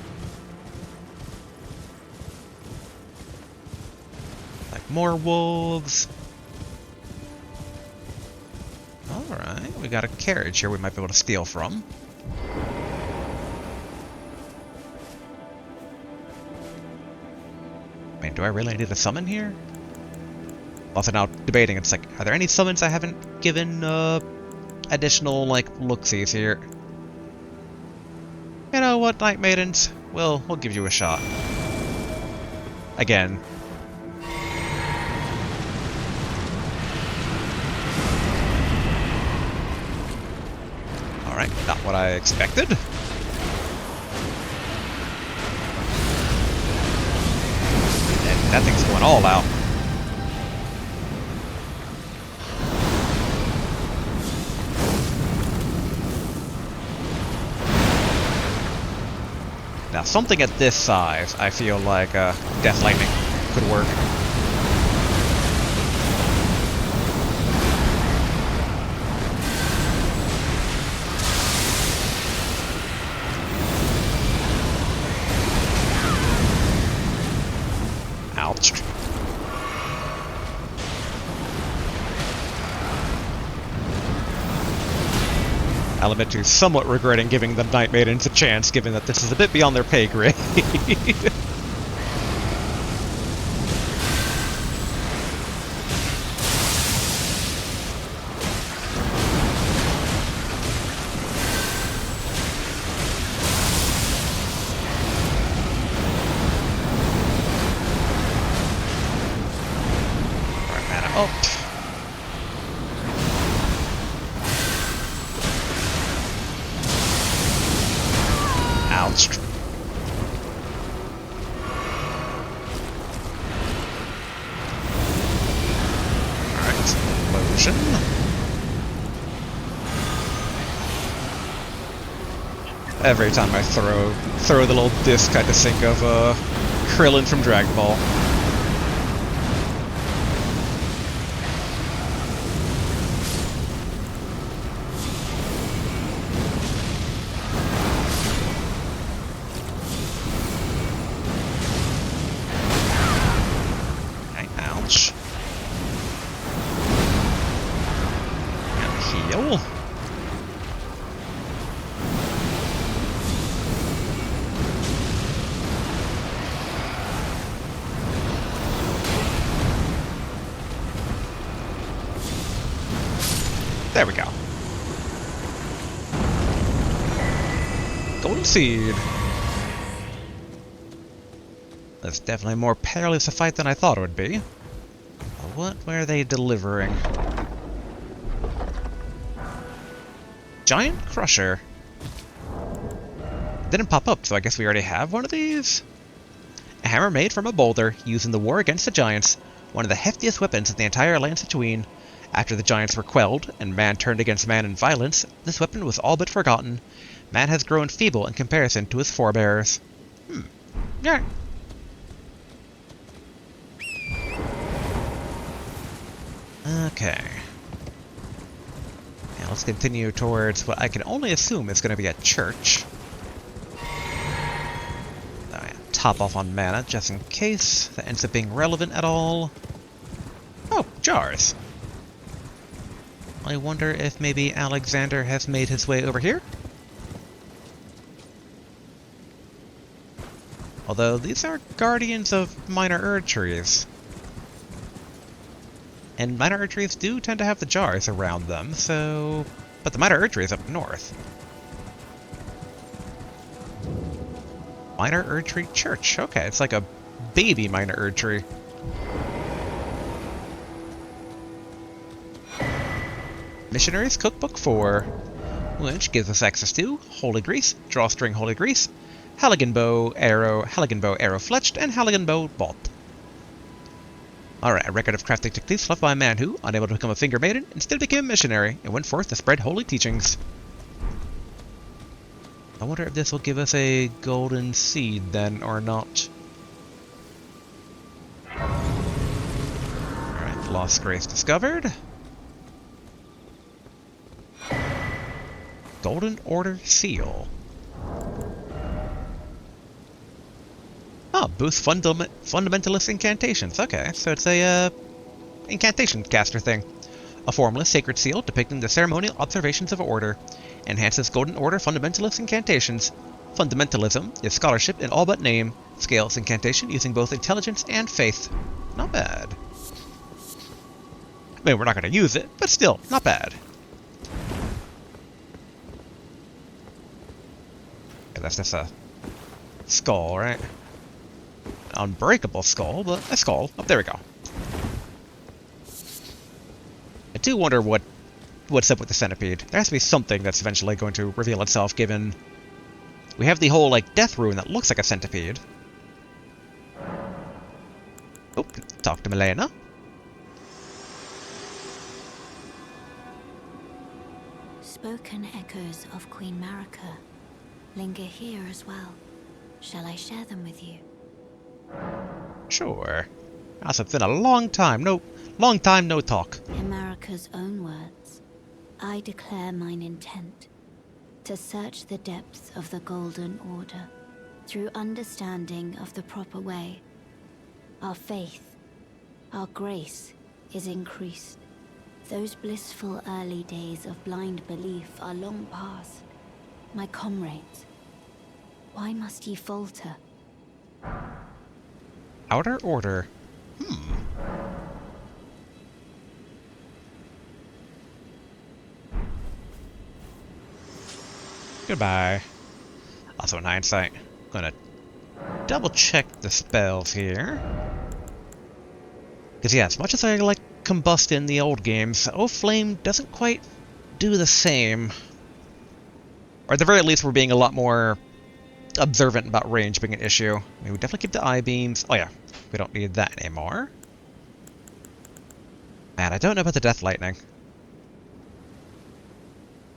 Like more wolves. Alright, we got a carriage here we might be able to steal from. I mean, do I really need a summon here? Also now debating, it's like, are there any summons I haven't given additional, like, look-sees here? You know what, Night Maidens? We'll give you a shot. Again. Alright, not what I expected. And that thing's going all out. Now, something at this size, I feel like Death Lightning could work. Ouch. I'll admit to somewhat regretting giving the Night Maidens a chance, given that this is a bit beyond their pay grade. Alright, mana up. Ouch. Alright, explosion. Every time I throw the little disc, I just think of Krillin from Dragon Ball. Ouch. And heal. There we go. Golden Seed. That's definitely more perilous a fight than I thought it would be. What were they delivering? Giant Crusher. Didn't pop up, so I guess we already have one of these? A hammer made from a boulder, used in the war against the giants, one of the heftiest weapons in the entire land between. After the giants were quelled, and man turned against man in violence, this weapon was all but forgotten. Man has grown feeble in comparison to his forebears. Yeah. Okay. Now let's continue towards what I can only assume is going to be a church. Top off on mana, just in case that ends up being relevant at all. Oh, jars. I wonder if maybe Alexander has made his way over here? Although these are guardians of minor Erdtrees. And minor Erdtrees do tend to have the jars around them, so... But the minor Erdtree is up north. Minor Erdtree Church. Okay, it's like a baby minor Erdtree. Missionary's Cookbook 4, which gives us access to Holy Grease, Drawstring Holy Grease, Halligan Bow Arrow Fletched, and Halligan Bow Bolt. Alright, a record of crafting techniques left by a man who, unable to become a finger maiden, instead became a missionary and went forth to spread holy teachings. I wonder if this will give us a golden seed then, or not. Alright, Lost Grace discovered. Golden Order Seal. Oh, boost fundamentalist incantations. Okay, so it's a incantation caster thing. A formless sacred seal depicting the ceremonial observations of order. Enhances Golden Order fundamentalist incantations. Fundamentalism is scholarship in all but name. Scales incantation using both intelligence and faith. Not bad. I mean, we're not going to use it, but still, not bad. Okay, that's just a skull, right? An unbreakable skull, but a skull. Oh, there we go. I do wonder what's up with the centipede. There has to be something that's eventually going to reveal itself, given we have the whole, like, death rune that looks like a centipede. Oh, talk to Milena. Spoken echoes of Queen Marika linger here as well. Shall I share them with you? Sure. As it's been a long time no talk. In Marika's own words, I declare mine intent to search the depths of the Golden Order through understanding of the proper way. Our faith, our grace is increased. Those blissful early days of blind belief are long past. My comrades, why must ye falter? Outer Order. Goodbye. Also, in hindsight, I'm gonna double check the spells here. Because, yeah, as much as I like Combust in the old games, O Flame doesn't quite do the same. Or at the very least, we're being a lot more observant about range being an issue. I mean, we definitely keep the I-beams. Oh, yeah, we don't need that anymore. Man, I don't know about the Death Lightning.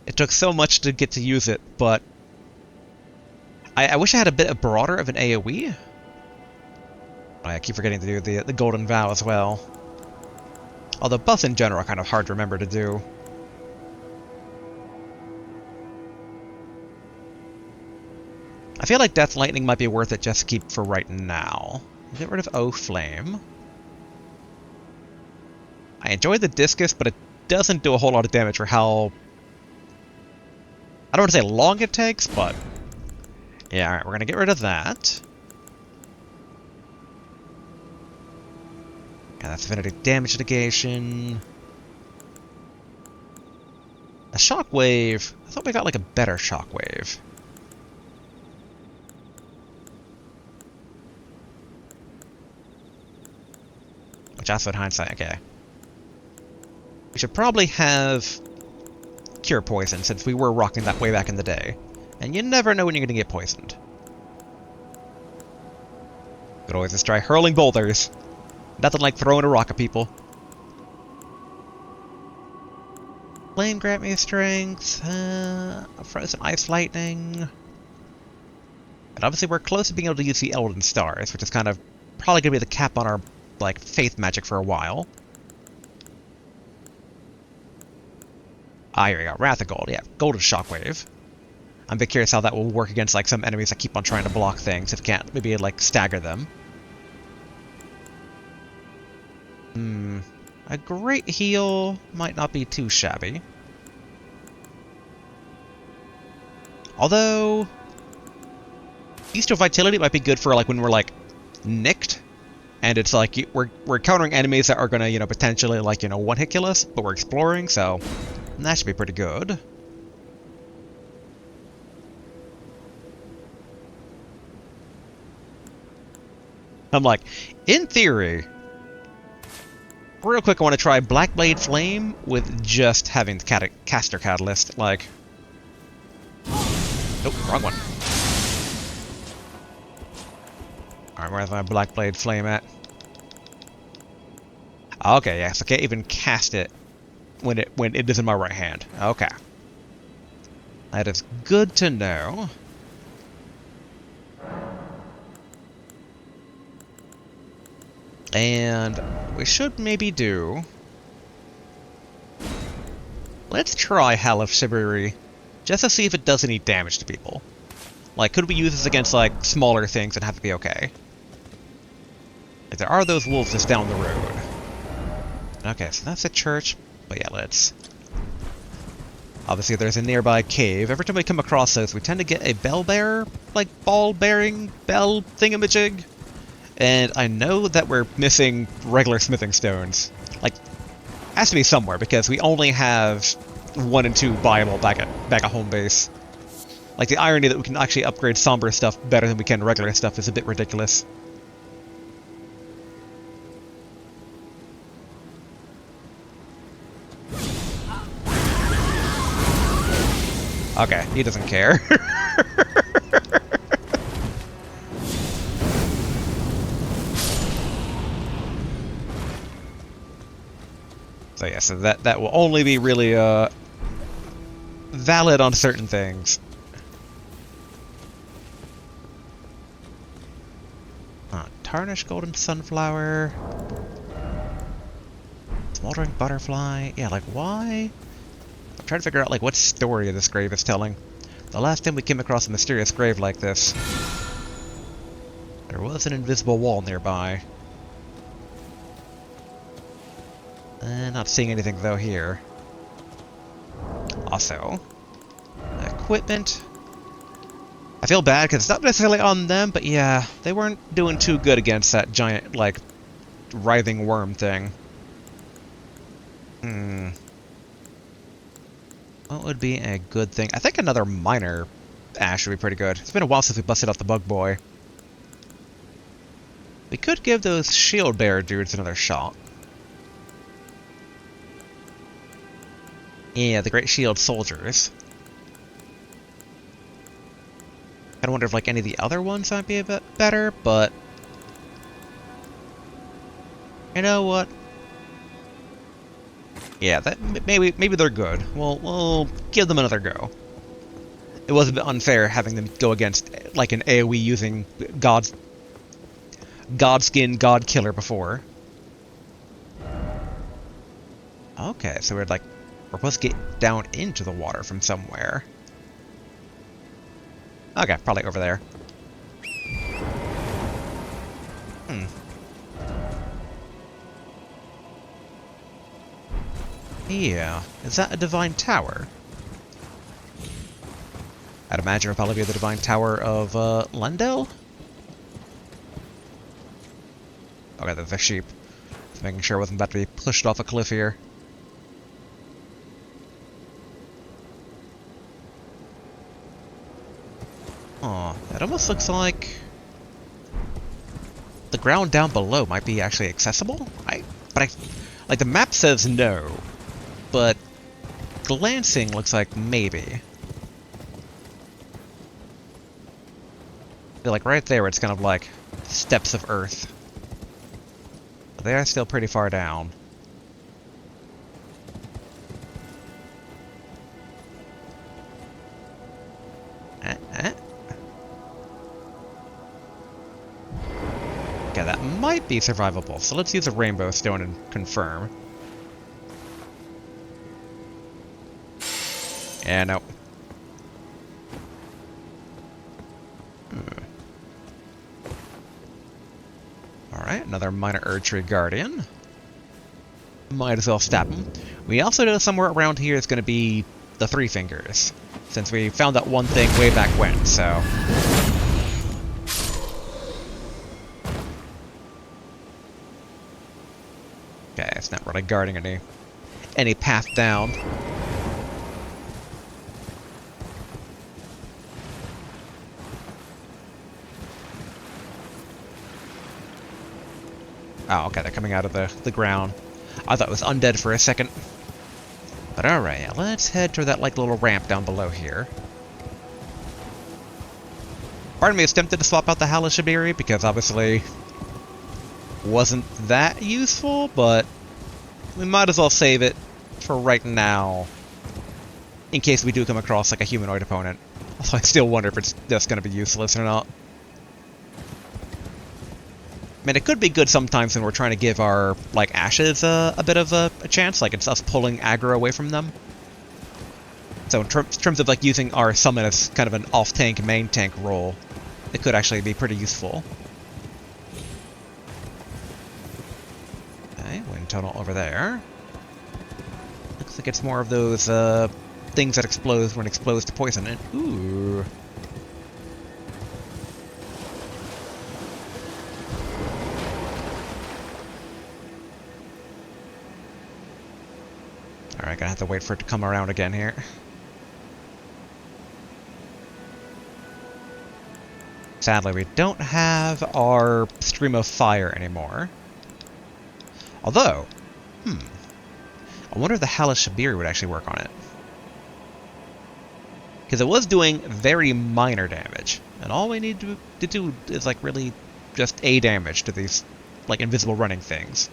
It took so much to get to use it, but I wish I had a bit broader of an AoE. Oh, I keep forgetting to do the Golden Vow as well. Although buffs in general are kind of hard to remember to do. I feel like Death Lightning might be worth it just to keep for right now. Get rid of O Flame. I enjoy the Discus, but it doesn't do a whole lot of damage for how... I don't want to say long it takes, but... Yeah, alright, we're gonna get rid of that. Yeah, that's Affinity Damage Negation. A Shockwave. I thought we got like a better Shockwave. Which also in hindsight, okay. We should probably have Cure Poison, since we were rocking that way back in the day. And you never know when you're gonna get poisoned. Could always just try hurling boulders. Nothing like throwing a rock at people. Flame grant me strength. Frozen Ice Lightning. And obviously we're close to being able to use the Elden Stars, which is kind of probably gonna be the cap on our like faith magic for a while. Ah, here we go. Wrath of Gold. Yeah, Golden Shockwave. I'm a bit curious how that will work against like some enemies that keep on trying to block things. If you can't, maybe like stagger them. A great heal might not be too shabby. Although, Bestial Vitality might be good for like when we're like nicked, and it's like we're countering enemies that are gonna potentially like one-hit kill us, but we're exploring, so that should be pretty good. I'm like, in theory, real quick, I want to try Blackblade Flame with just having the caster catalyst. Like, nope, wrong one. All right, where's my Blackblade Flame at? Okay, yeah, so I can't even cast it when it is in my right hand. Okay, that is good to know. And we should maybe do... Let's try Hal of Shibiri, just to see if it does any damage to people. Like, could we use this against, like, smaller things and have it be okay? Like, there are those wolves just down the road. Okay, so that's a church, but yeah, let's... Obviously, there's a nearby cave. Every time we come across those, we tend to get a bell bearer, like, ball-bearing bell thingamajig. And I know that we're missing regular smithing stones. Like, has to be somewhere, because we only have 1 and 2 buyable back at home base. Like, the irony that we can actually upgrade somber stuff better than we can regular stuff is a bit ridiculous. Okay, he doesn't care. So yeah, so that will only be really valid on certain things. Tarnished golden sunflower. Smoldering butterfly. Yeah, like, why? I'm trying to figure out, like, what story this grave is telling. The last time we came across a mysterious grave like this, there was an invisible wall nearby. Not seeing anything, though, here. Also, equipment. I feel bad because it's not necessarily on them, but yeah, they weren't doing too good against that giant, like, writhing worm thing. What would be a good thing? I think another minor ash would be pretty good. It's been a while since we busted out the bug boy. We could give those shield bearer dudes another shot. Yeah, the great shield soldiers. I wonder if, like, any of the other ones might be a bit better, but you know what? Yeah, that maybe they're good. We'll give them another go. It was a bit unfair having them go against, like, an AoE using Godskin God Killer before. Okay, so we're supposed to get down into the water from somewhere. Okay, probably over there. Yeah, is that a divine tower? I'd imagine it'll probably be the divine tower of Lendel? Okay, there's a sheep. Just making sure I wasn't about to be pushed off a cliff here. Oh, it almost looks like the ground down below might be actually accessible. Like the map says no, but glancing looks like maybe. Like right there, it's kind of like steps of earth. But they are still pretty far down. Okay, that might be survivable, so let's use a rainbow stone and confirm. Yeah, no. Alright, another minor Erdtree Guardian. Might as well stab him. We also know somewhere around here is going to be the Three Fingers, since we found that one thing way back when, so... Okay, it's not really guarding any path down. Oh, okay, they're coming out of the ground. I thought it was undead for a second. But alright, let's head to that, like, little ramp down below here. Part of me is tempted to swap out the Halashibiri, because obviously wasn't that useful, but we might as well save it for right now, in case we do come across, like, a humanoid opponent. Also, I still wonder if it's just going to be useless or not. I mean, it could be good sometimes when we're trying to give our, like, ashes a bit of a chance, like it's us pulling aggro away from them. So in terms of, like, using our summon as kind of an off-tank, main-tank role, it could actually be pretty useful. Okay, wind tunnel over there. Looks like it's more of those things that explode when exposed to poison. And, ooh. Alright, gonna have to wait for it to come around again here. Sadly, we don't have our stream of fire anymore. Although, I wonder if the Halashibiri would actually work on it. Because it was doing very minor damage. And all we need to do is, like, really just A damage to these, like, invisible running things.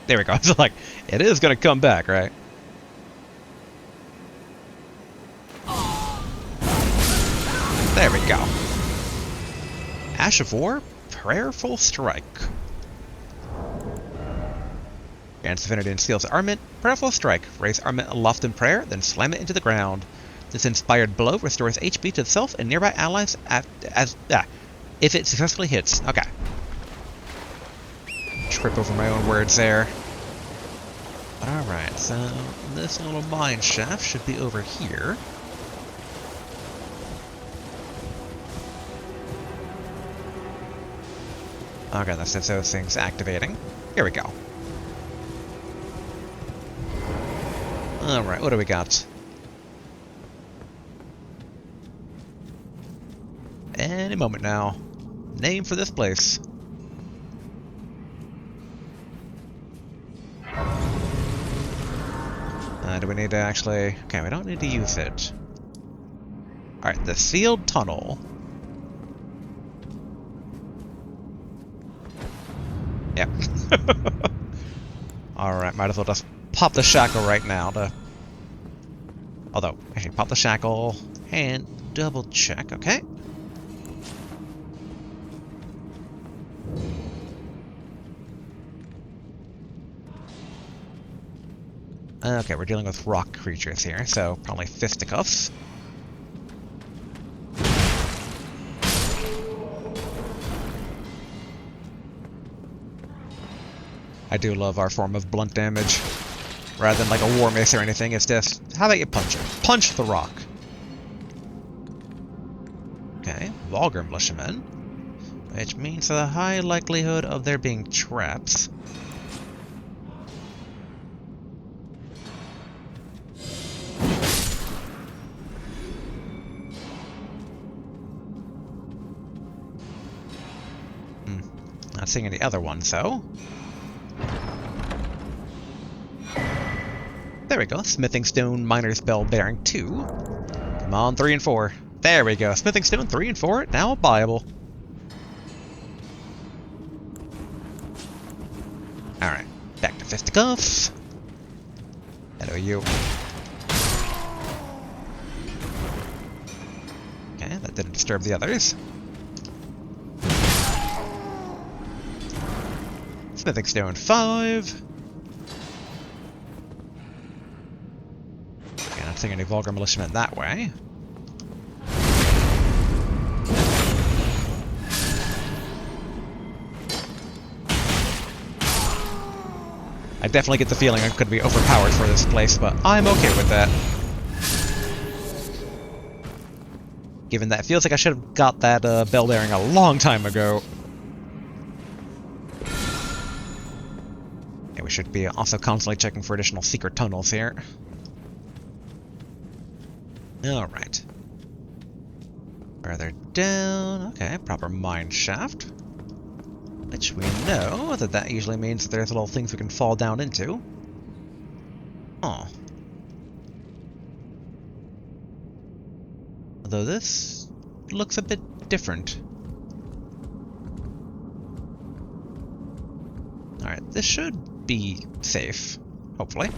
There we go. It's like, it is going to come back, right? There we go. Ash of War, Prayerful Strike. Grants Divinity and Seals Armament, Prayerful Strike. Raise Armament aloft in prayer, then slam it into the ground. This inspired blow restores HP to itself and nearby allies if it successfully hits. Okay. Trip over my own words there. Alright, so this little mine shaft should be over here. Okay, that's those things activating. Here we go. Alright, what do we got? Any moment now. Name for this place. Do we need to actually... Okay, we don't need to use it. Alright, the sealed tunnel. Yep. Alright, might as well just pop the shackle right now to... Although, actually, pop the shackle and double check, okay? Okay, we're dealing with rock creatures here, so probably fisticuffs. I do love our form of blunt damage. Rather than like a war mace or anything, it's just, how about you punch it? Punch the rock! Okay, vulgar militiamen. Which means the high likelihood of there being traps. Not seeing any other ones, though. There we go. Smithing Stone, Miner's Bell, Bearing 2. Come on, 3 and 4. There we go. Smithing Stone, 3 and 4. Now buyable. Alright. Back to fisticuffs. Hello, you. Okay, that didn't disturb the others. Smithing Stone 5. Okay, not seeing any vulgar militiamen that way. I definitely get the feeling I could be overpowered for this place, but I'm okay with that. Given that it feels like I should have got that bell bearing a long time ago. We should be also constantly checking for additional secret tunnels here. Alright. Further down. Okay, proper mine shaft. Which we know that usually means that there's little things we can fall down into. Oh. Although this looks a bit different. Alright, this should be safe, hopefully.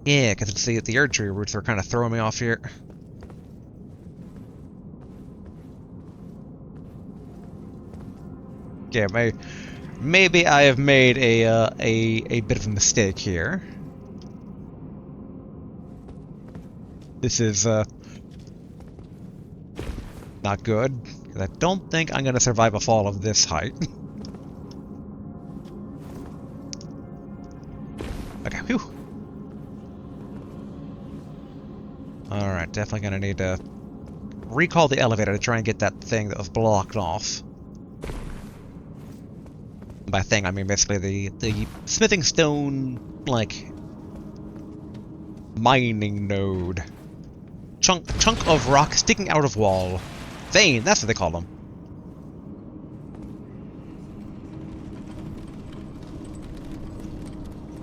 Yeah, because it's the archery routes are kind of throwing me off here. Yeah, maybe I have made a bit of a mistake here. This is not good, because I don't think I'm going to survive a fall of this height. Okay, whew. Alright, definitely gonna need to recall the elevator to try and get that thing that was blocked off. By thing, I mean basically the smithing stone, like, mining node. Chunk of rock sticking out of wall. Vein, that's what they call them.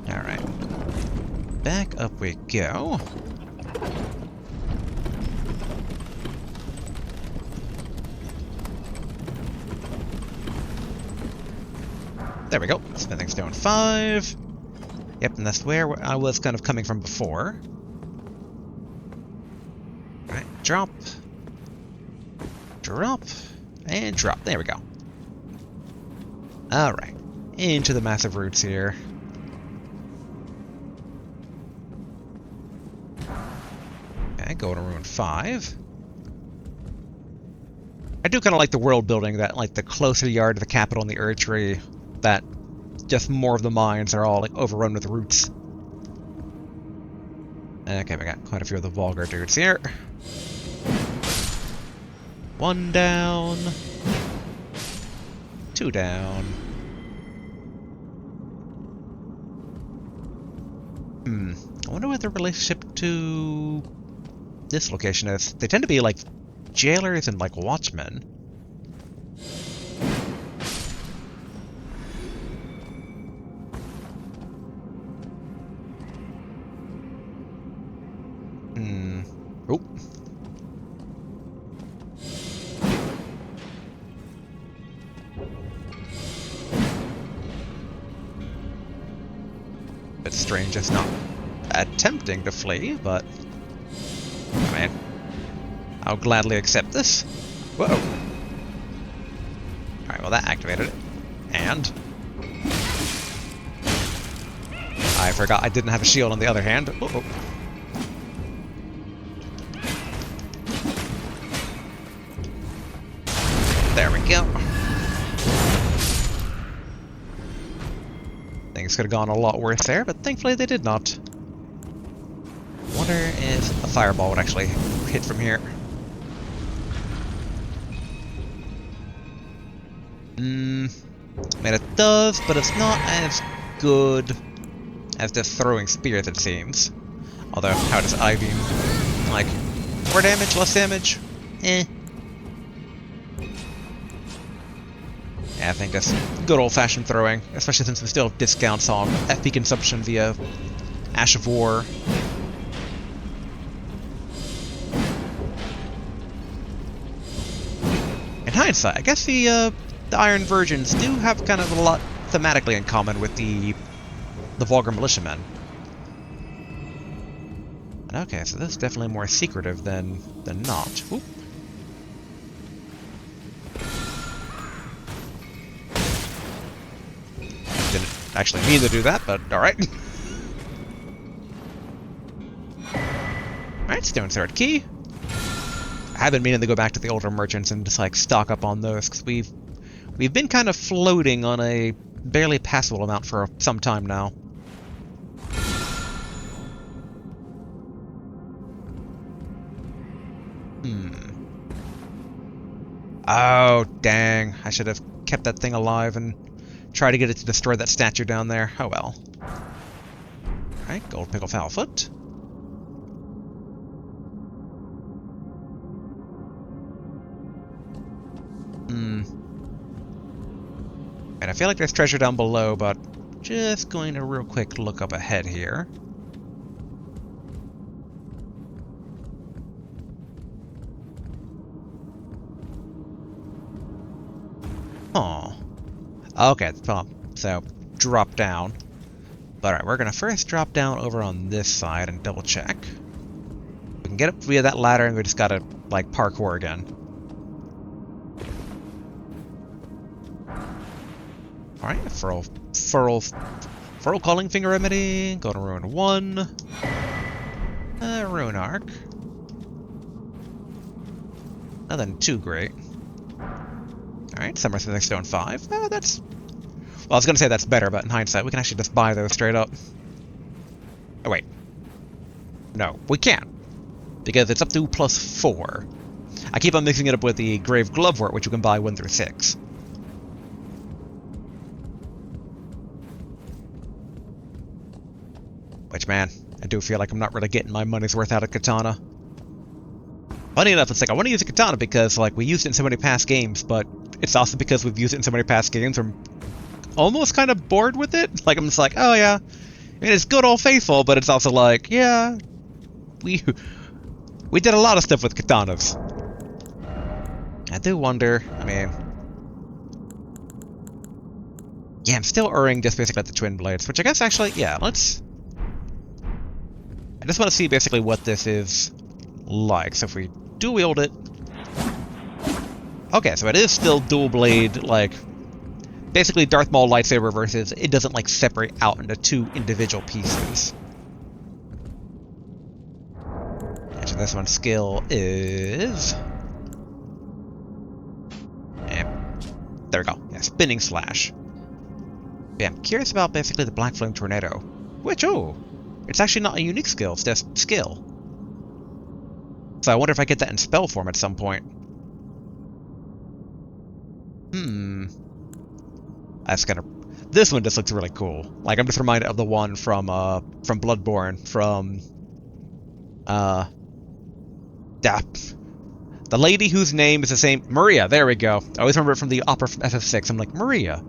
Alright. Back up we go. There we go. Smithing Stone 5. Yep, and that's where I was kind of coming from before. Alright, drop. drop, and drop. There we go. Alright. Into the massive roots here. Okay, go to Ruin 5. I do kind of like the world building that, like, the closer you are to the capital and the Erdtree, that just more of the mines are all, like, overrun with roots. Okay, we got quite a few of the Vulgar dudes here. One down. Two down. I wonder what the relationship to this location is. They tend to be like jailers and like watchmen. Oh. Bit strange it's not attempting to flee, but I mean, I'll gladly accept this. Whoa. Alright, well that activated it. And I forgot I didn't have a shield on the other hand. Uh-oh. There we go. Things could have gone a lot worse there, but thankfully they did not. Wonder if a fireball would actually hit from here. I mean, it does, but it's not as good as just throwing spears, it seems. Although, how does I-beam? Like, more damage, less damage? Eh. Yeah, I think that's good old-fashioned throwing, especially since we still have discounts on FP consumption via Ash of War. In hindsight, I guess the Iron Virgins do have kind of a lot thematically in common with the Vulgar Militiamen. Okay, so this is definitely more secretive than not. Oop. Didn't actually mean to do that, but alright. Alright, Stone Sword Key. I have been meaning to go back to the older merchants and just like stock up on those, because we've been kind of floating on a barely passable amount for some time now. Oh, dang. I should have kept that thing alive and tried to get it to destroy that statue down there. Oh well. Alright, Gold Pickle Foulfoot. And I feel like there's treasure down below, but just going to real quick look up ahead here. Oh. Okay, at the top. So, drop down. But alright, we're gonna first drop down over on this side and double check. We can get up via that ladder and we just gotta, like, parkour again. Alright, Furl Calling Finger Remedy. Go to Ruin 1. Ruin Arc. Nothing too great. Alright, Summersmithing Stone 5. That's... Well, I was gonna say that's better, but in hindsight, we can actually just buy those straight up. Oh, wait. No, we can't. Because it's up to +4. I keep on mixing it up with the Grave Glovewort, which you can buy 1 through 6. Which, man, I do feel like I'm not really getting my money's worth out of Katana. Funny enough, it's like, I want to use a Katana because, like, we used it in so many past games, but it's also because we've used it in so many past games, I'm almost kind of bored with it. Like, I'm just like, oh yeah, I mean, it's good old faithful, but it's also like, yeah, we did a lot of stuff with Katanas. I do wonder, I mean... Yeah, I'm still erring just basically at the Twin Blades, which I guess actually, yeah, let's... I just want to see basically what this is like. So if we do wield it... Okay, so it is still dual blade, like basically Darth Maul lightsaber versus it doesn't like separate out into two individual pieces. And so this one's skill is, there we go. Yeah, spinning slash. Yeah, I'm curious about basically the Black Flame Tornado, which it's actually not a unique skill. It's just skill. So I wonder if I get that in spell form at some point. That's gonna. This one just looks really cool. Like I'm just reminded of the one from Bloodborne, the lady whose name is the same, Maria. There we go. I always remember it from the opera from FF6. I'm like Maria,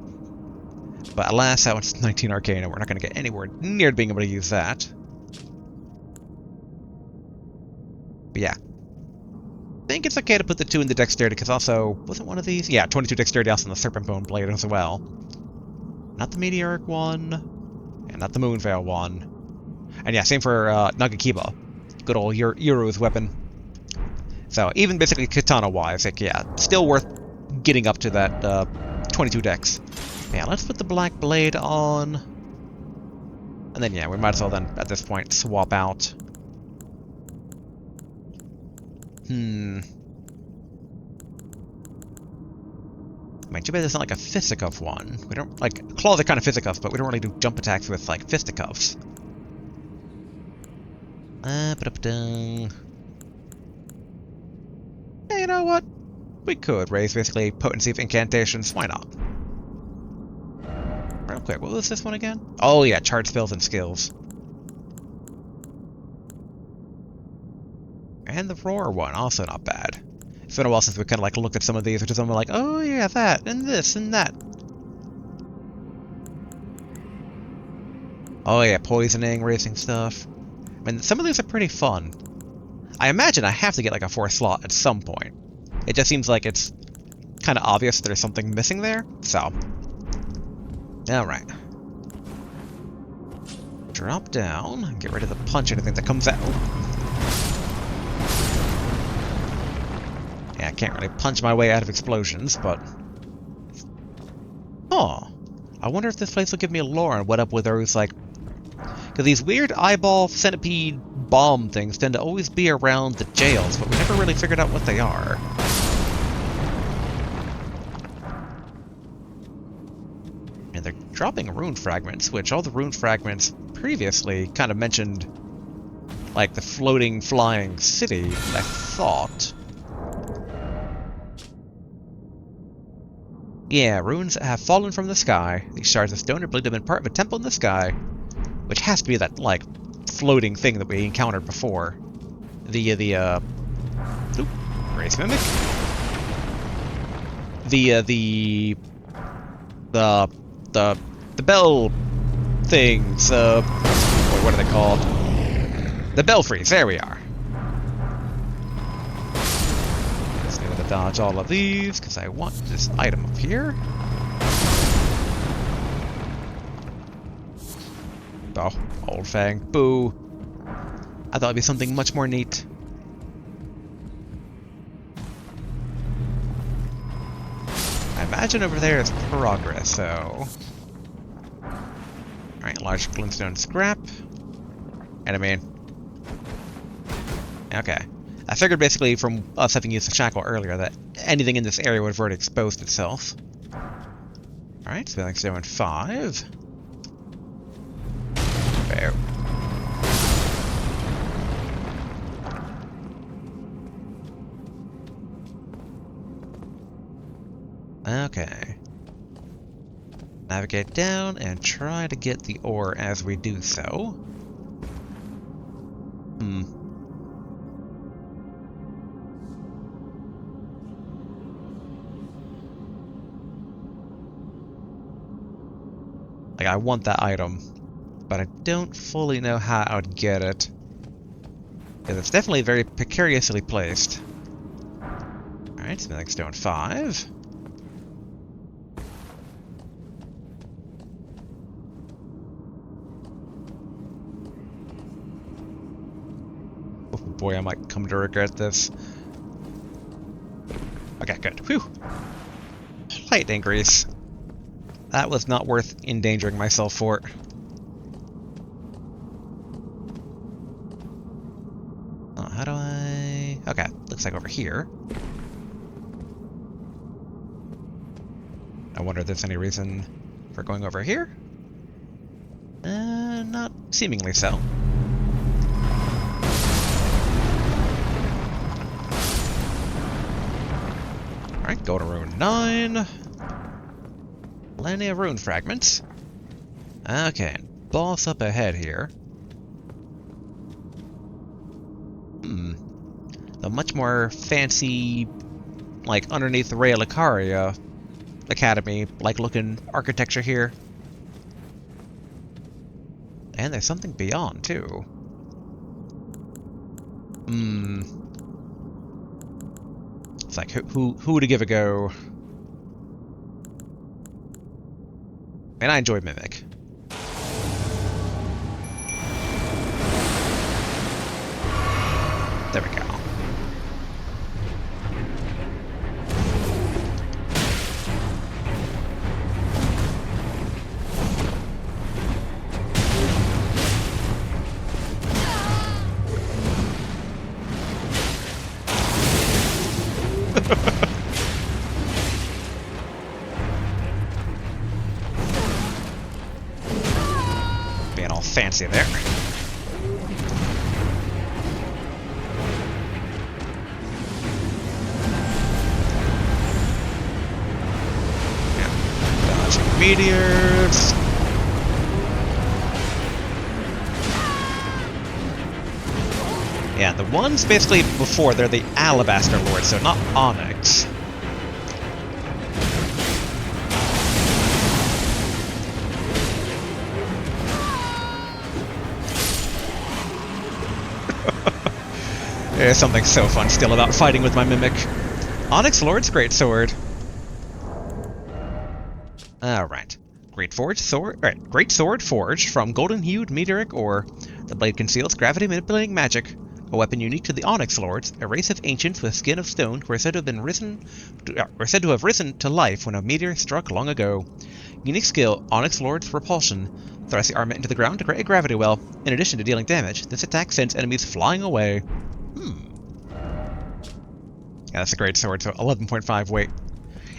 but alas, that one's 19 arcane, and we're not gonna get anywhere near being able to use that. But yeah. I think it's okay to put the 2 in the dexterity, because also, wasn't one of these? Yeah, 22 dexterity also on the Serpent Bone Blade as well. Not the Meteoric one, and not the Moonveil one. And yeah, same for Nagakiba. Good old Yuru's weapon. So, even basically katana-wise, like, yeah, still worth getting up to that 22 dex. Yeah, let's put the Black Blade on. And then, yeah, we might as well then, at this point, swap out. I mean, too bad there's not like a fisticuff one. We don't, like, claws are kind of fisticuffs, but we don't really do jump attacks with, like, fisticuffs. Yeah, you know what? We could raise, basically, potency of incantations. Why not? Real quick, what was this one again? Oh, yeah, charge spells and skills. And the roar one, also not bad. It's been a while since we kind of like looked at some of these, which is something like, oh yeah, that, and this, and that. Oh yeah, poisoning, racing stuff. I mean, some of these are pretty fun. I imagine I have to get like a 4th slot at some point. It just seems like it's kind of obvious there's something missing there, so. Alright. Drop down, and get rid of the punch anything that comes out. Yeah, I can't really punch my way out of explosions, but... Oh, I wonder if this place will give me a lore on what up with those, like... Because these weird eyeball centipede bomb things tend to always be around the jails, but we never really figured out what they are. And they're dropping rune fragments, which all the rune fragments previously kind of mentioned, like, the floating, flying city, I thought. Yeah, runes have fallen from the sky. These shards of stone are believed to have been part of a temple in the sky, which has to be that, like, floating thing that we encountered before. Race Mimic? The bell things, what are they called? The Belfries, there we are. Dodge all of these, because I want this item up here. Oh, old fang. Boo. I thought it'd be something much more neat. I imagine over there is progress, so... Alright, large glintstone scrap. And I mean... Okay. I figured basically from us having used the shackle earlier that anything in this area would have already exposed itself. Alright, so like 0 and 5. Fair. Okay. Navigate down and try to get the ore as we do so. Like, I want that item, but I don't fully know how I would get it. Because it's definitely very precariously placed. Alright, Smithing Stone 5. Oh boy, I might come to regret this. Okay, good. Whew. Lightning grease. That was not worth endangering myself for. Oh, how do I... Okay, looks like over here. I wonder if there's any reason for going over here? Not seemingly so. Alright, go to rune 9. Plenty of rune fragments. Okay, boss up ahead here. A much more fancy, like, underneath the Ray Lucaria Academy, like, looking architecture here. And there's something beyond, too. It's like, who to give a go? And I enjoy Mimic. There we go. Being all fancy there. Dodging meteors. Yeah, the ones basically before, they're the Alabaster Lords, so not Onyx. There's something so fun still about fighting with my Mimic. Onyx Lord's Greatsword. Alright. Great sword forged from golden-hued meteoric ore. The blade conceals gravity-manipulating magic. A weapon unique to the Onyx Lords, a race of ancients with skin of stone who are said to have risen to life when a meteor struck long ago. Unique skill, Onyx Lord's Repulsion. Thrust the armament into the ground to create a gravity well. In addition to dealing damage, this attack sends enemies flying away. Yeah, that's a great sword, so 11.5 weight.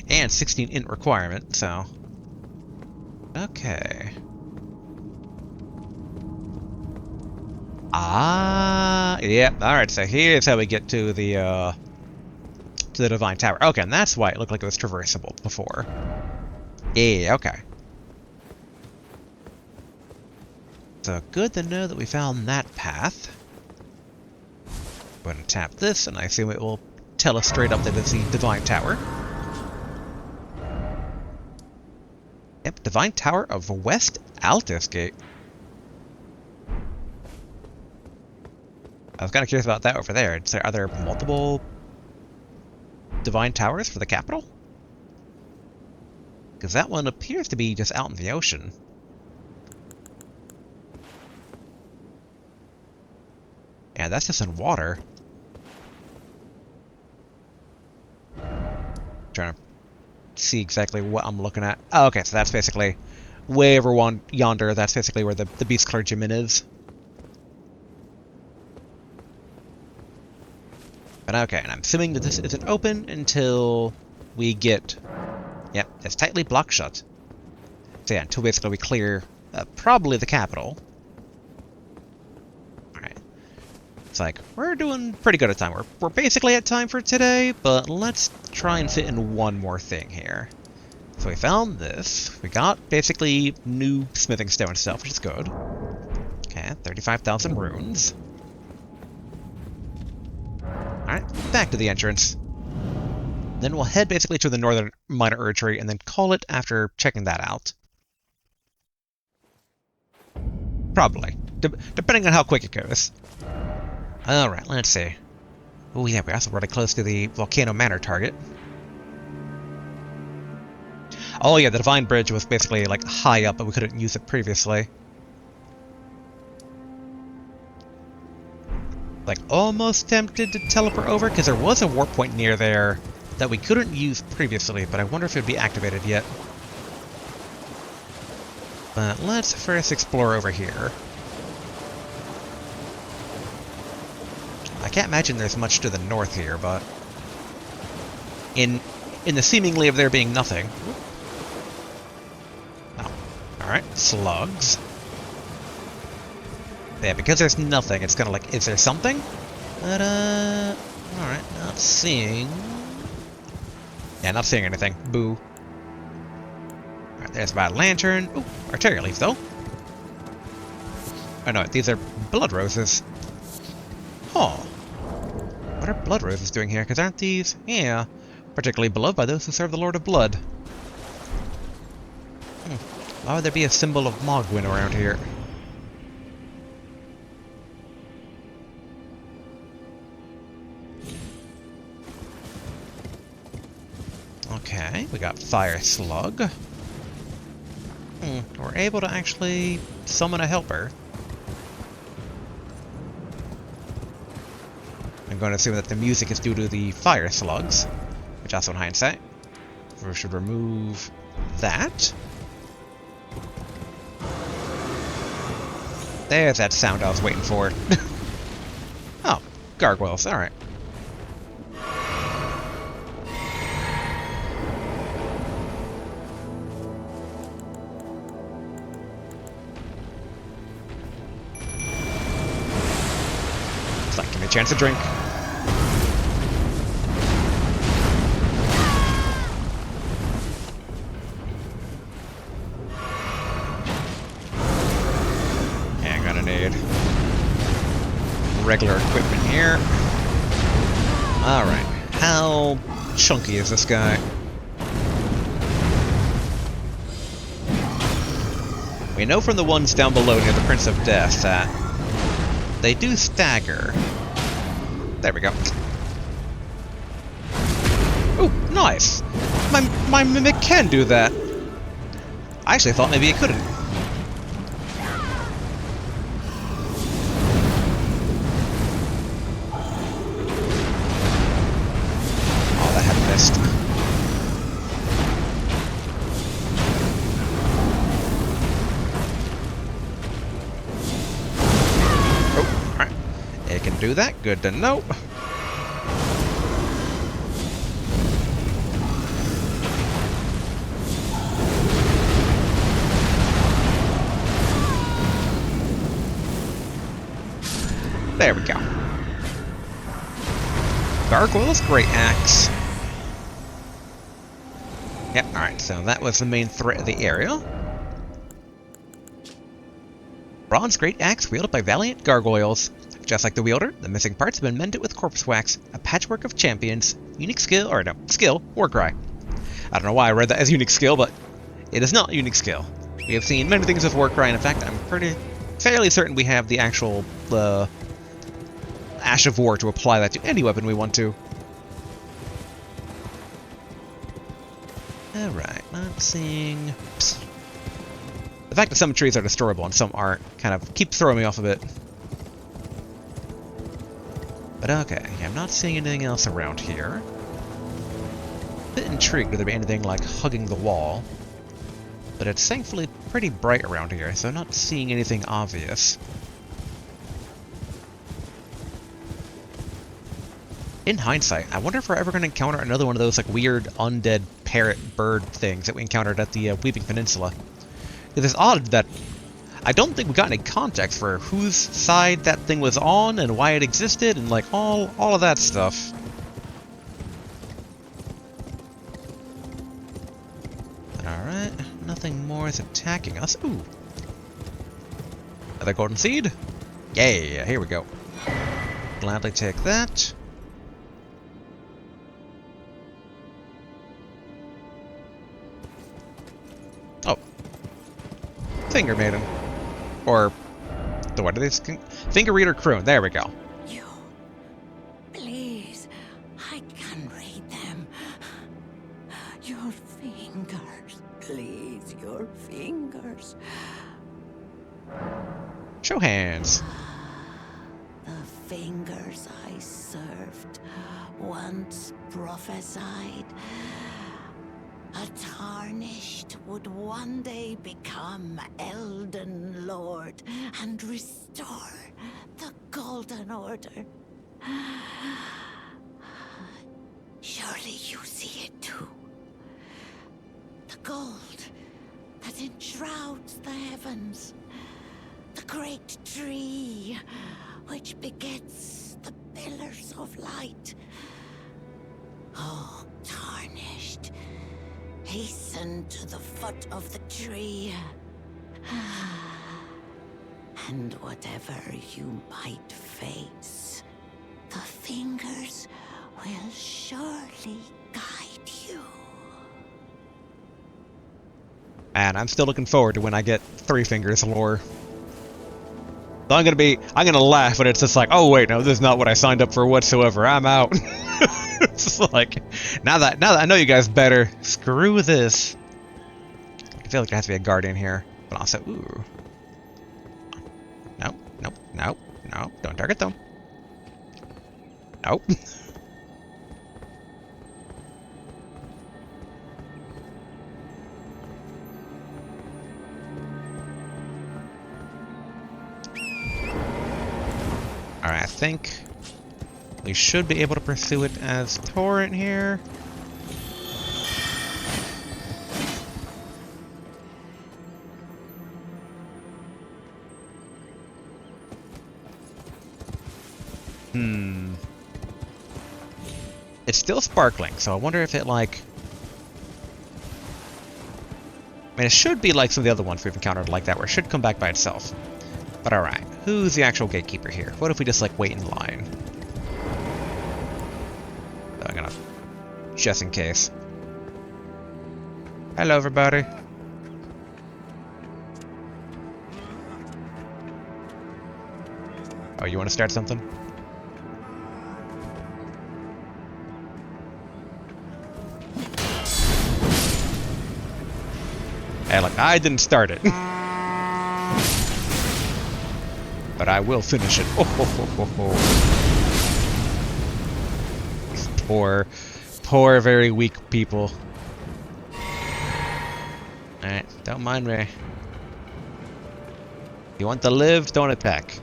And 16 int requirement, so... Okay. Ah, yep. Alright, so here's how we get to the Divine Tower. Okay, and that's why it looked like it was traversable before. Yeah, okay. So good to know that we found that path. Go ahead and tap this, and I assume it will tell us straight up that it's the Divine Tower. Yep, Divine Tower of West Altus Gate. I was kind of curious about that over there. Are there multiple Divine Towers for the capital? Because that one appears to be just out in the ocean. Yeah, that's just in water. Trying to see exactly what I'm looking at. Oh, okay, so that's basically way over yonder. That's basically where the Beast Clergyman is. But okay, and I'm assuming that this isn't open until we get... Yep, it's tightly blocked shut. So yeah, until basically we clear probably the capital. Alright. It's like, we're doing pretty good at time. We're basically at time for today, but let's try and fit in one more thing here. So we found this. We got basically new smithing stone stuff, which is good. Okay, 35,000 runes. Alright, back to the entrance. Then we'll head basically to the northern minor Erdtree and then call it after checking that out. Probably. Depending on how quick it goes. Alright, let's see. Oh yeah, we're also really close to the Volcano Manor target. Oh yeah, the Divine Bridge was basically like high up, but we couldn't use it previously. Like almost tempted to teleport over, because there was a warp point near there that we couldn't use previously, but I wonder if it'd be activated yet. But let's first explore over here. I can't imagine there's much to the north here, but in the seemingly of there being nothing. Oh, alright, slugs. Yeah, because there's nothing, it's kind of like, is there something? But, alright, not seeing... Yeah, not seeing anything. Boo. Alright, there's about a lantern. Ooh, arterial leaf, though. Oh no, these are blood roses. Oh. What are blood roses doing here? Because aren't these... Yeah, particularly beloved by those who serve the Lord of Blood. Why would there be a symbol of Mogwin around here? Okay, we got Fire Slug. We're able to actually summon a helper. I'm going to assume that the music is due to the Fire Slugs, which also in hindsight, we should remove that. There's that sound I was waiting for. Oh, gargoyles, alright. It's like, give me a chance to drink. Regular equipment here. Alright, how chunky is this guy? We know from the ones down below near the Prince of Death that they do stagger. There we go. Ooh, nice! My mimic can do that! I actually thought maybe it couldn't. Oh, alright. It can do that. Good to know. There we go. Gargoyle's great axe. Yep, alright, so that was the main threat of the area. Bronze great axe wielded by valiant gargoyles. Just like the wielder, the missing parts have been mended with corpse wax, a patchwork of champions, unique skill, or no, skill, war cry. I don't know why I read that as unique skill, but it is not unique skill. We have seen many things with war cry, and in fact, I'm fairly certain we have the actual, Ash of War to apply that to any weapon we want to. Alright, not seeing... Psst. The fact that some trees are destroyable and some aren't kind of keeps throwing me off a bit. But okay, I'm not seeing anything else around here. A bit intrigued if there be anything like hugging the wall. But it's thankfully pretty bright around here, so I'm not seeing anything obvious. In hindsight, I wonder if we're ever going to encounter another one of those like weird undead parrot bird things that we encountered at the Weeping Peninsula. It is odd that I don't think we got any context for whose side that thing was on and why it existed and like all of that stuff. Alright, nothing more is attacking us. Ooh. Another golden seed? Yeah, here we go. Gladly take that. Oh. Finger Maiden. Or, what are these? Finger Reader Croon. There we go. You. Please. I can read them. Your fingers. Please, your fingers. Show hands. The fingers I served once prophesied, a tarnished would one day become Elden Lord and restore the Golden Order. Surely you see it too. The gold that enshrouds the heavens. The great tree which begets the pillars of light. Oh, tarnished, hasten to the foot of the tree. And whatever you might face, the fingers will surely guide you. And I'm still looking forward to when I get Three Fingers lore. So I'm gonna laugh, but it's just like, oh wait, no, this is not what I signed up for whatsoever. I'm out. It's just like, now that I know you guys better, screw this. I feel like there has to be a guardian here, but also, ooh. Nope, nope, nope, nope. Don't target them. Nope. Alright, I think we should be able to pursue it as Torrent here. It's still sparkling, so I wonder if it, like... I mean, it should be like some of the other ones we've encountered like that, where it should come back by itself. But alright, who's the actual gatekeeper here? What if we just, like, wait in line? So I'm gonna... just in case. Hello, everybody. Oh, you want to start something? Hey, look, I didn't start it. But I will finish it. Oh, ho, ho, ho, ho. These poor, very weak people. Alright, don't mind me. You want to live, don't attack.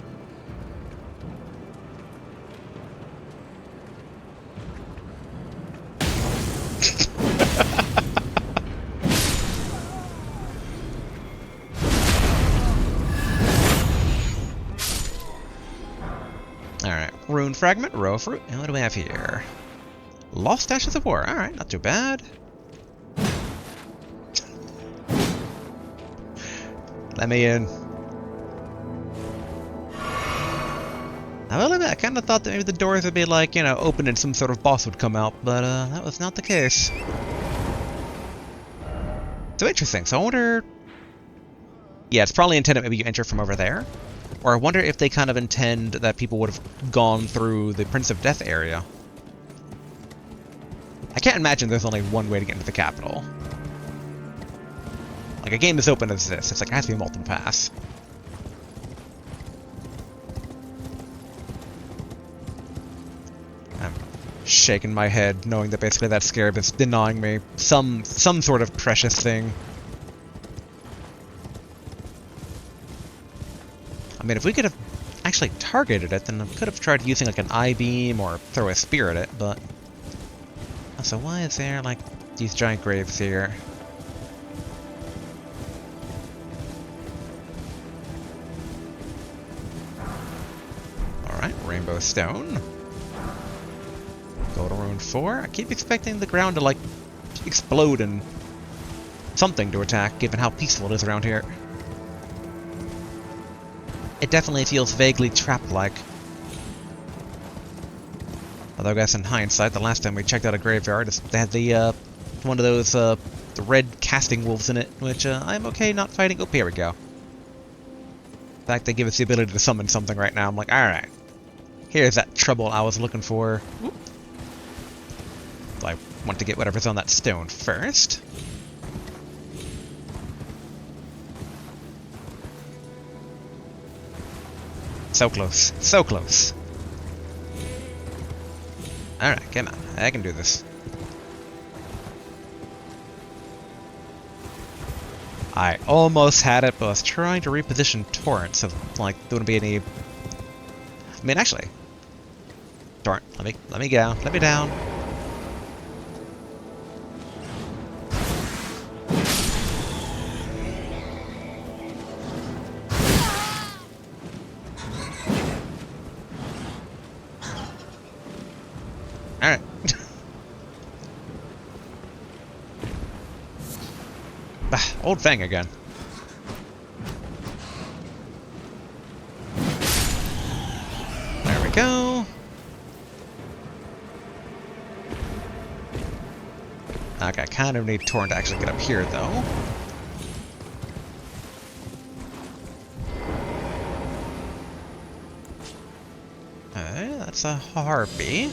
Alright, rune fragment, row fruit, and what do we have here? Lost ashes of war, alright, not too bad. Let me in. I will admit, I kind of thought that maybe the doors would be like, you know, open and some sort of boss would come out, but that was not the case. So interesting, so I wonder... Yeah, it's probably intended maybe you enter from over there. Or I wonder if they kind of intend that people would have gone through the Prince of Death area. I can't imagine there's only one way to get into the capital. Like, a game as open as this, it's like, it has to be a multiple pass. I'm shaking my head, knowing that basically that scarab is denying me some sort of precious thing. I mean, if we could have actually targeted it, then I could have tried using like an I-beam or throw a spear at it, but... So why is there, like, these giant graves here? Alright, Rainbow Stone. Golden Rune 4. I keep expecting the ground to, like, explode and something to attack, given how peaceful it is around here. It definitely feels vaguely trap-like. Although I guess in hindsight, the last time we checked out a graveyard, they had the, one of those, the red casting wolves in it, which, I'm okay not fighting. Oh, here we go. In fact, they give us the ability to summon something right now. I'm like, alright. Here's that trouble I was looking for. Whoop. So I want to get whatever's on that stone first. So close. So close. Alright, come on. I can do this. I almost had it, but I was trying to reposition Torrent, so, like, there wouldn't be any... I mean, actually... Torrent, let me go. Let me down. Alright. Old Fang again. There we go. Okay, I kind of need Torrent to actually get up here, though. Okay, that's a harpy.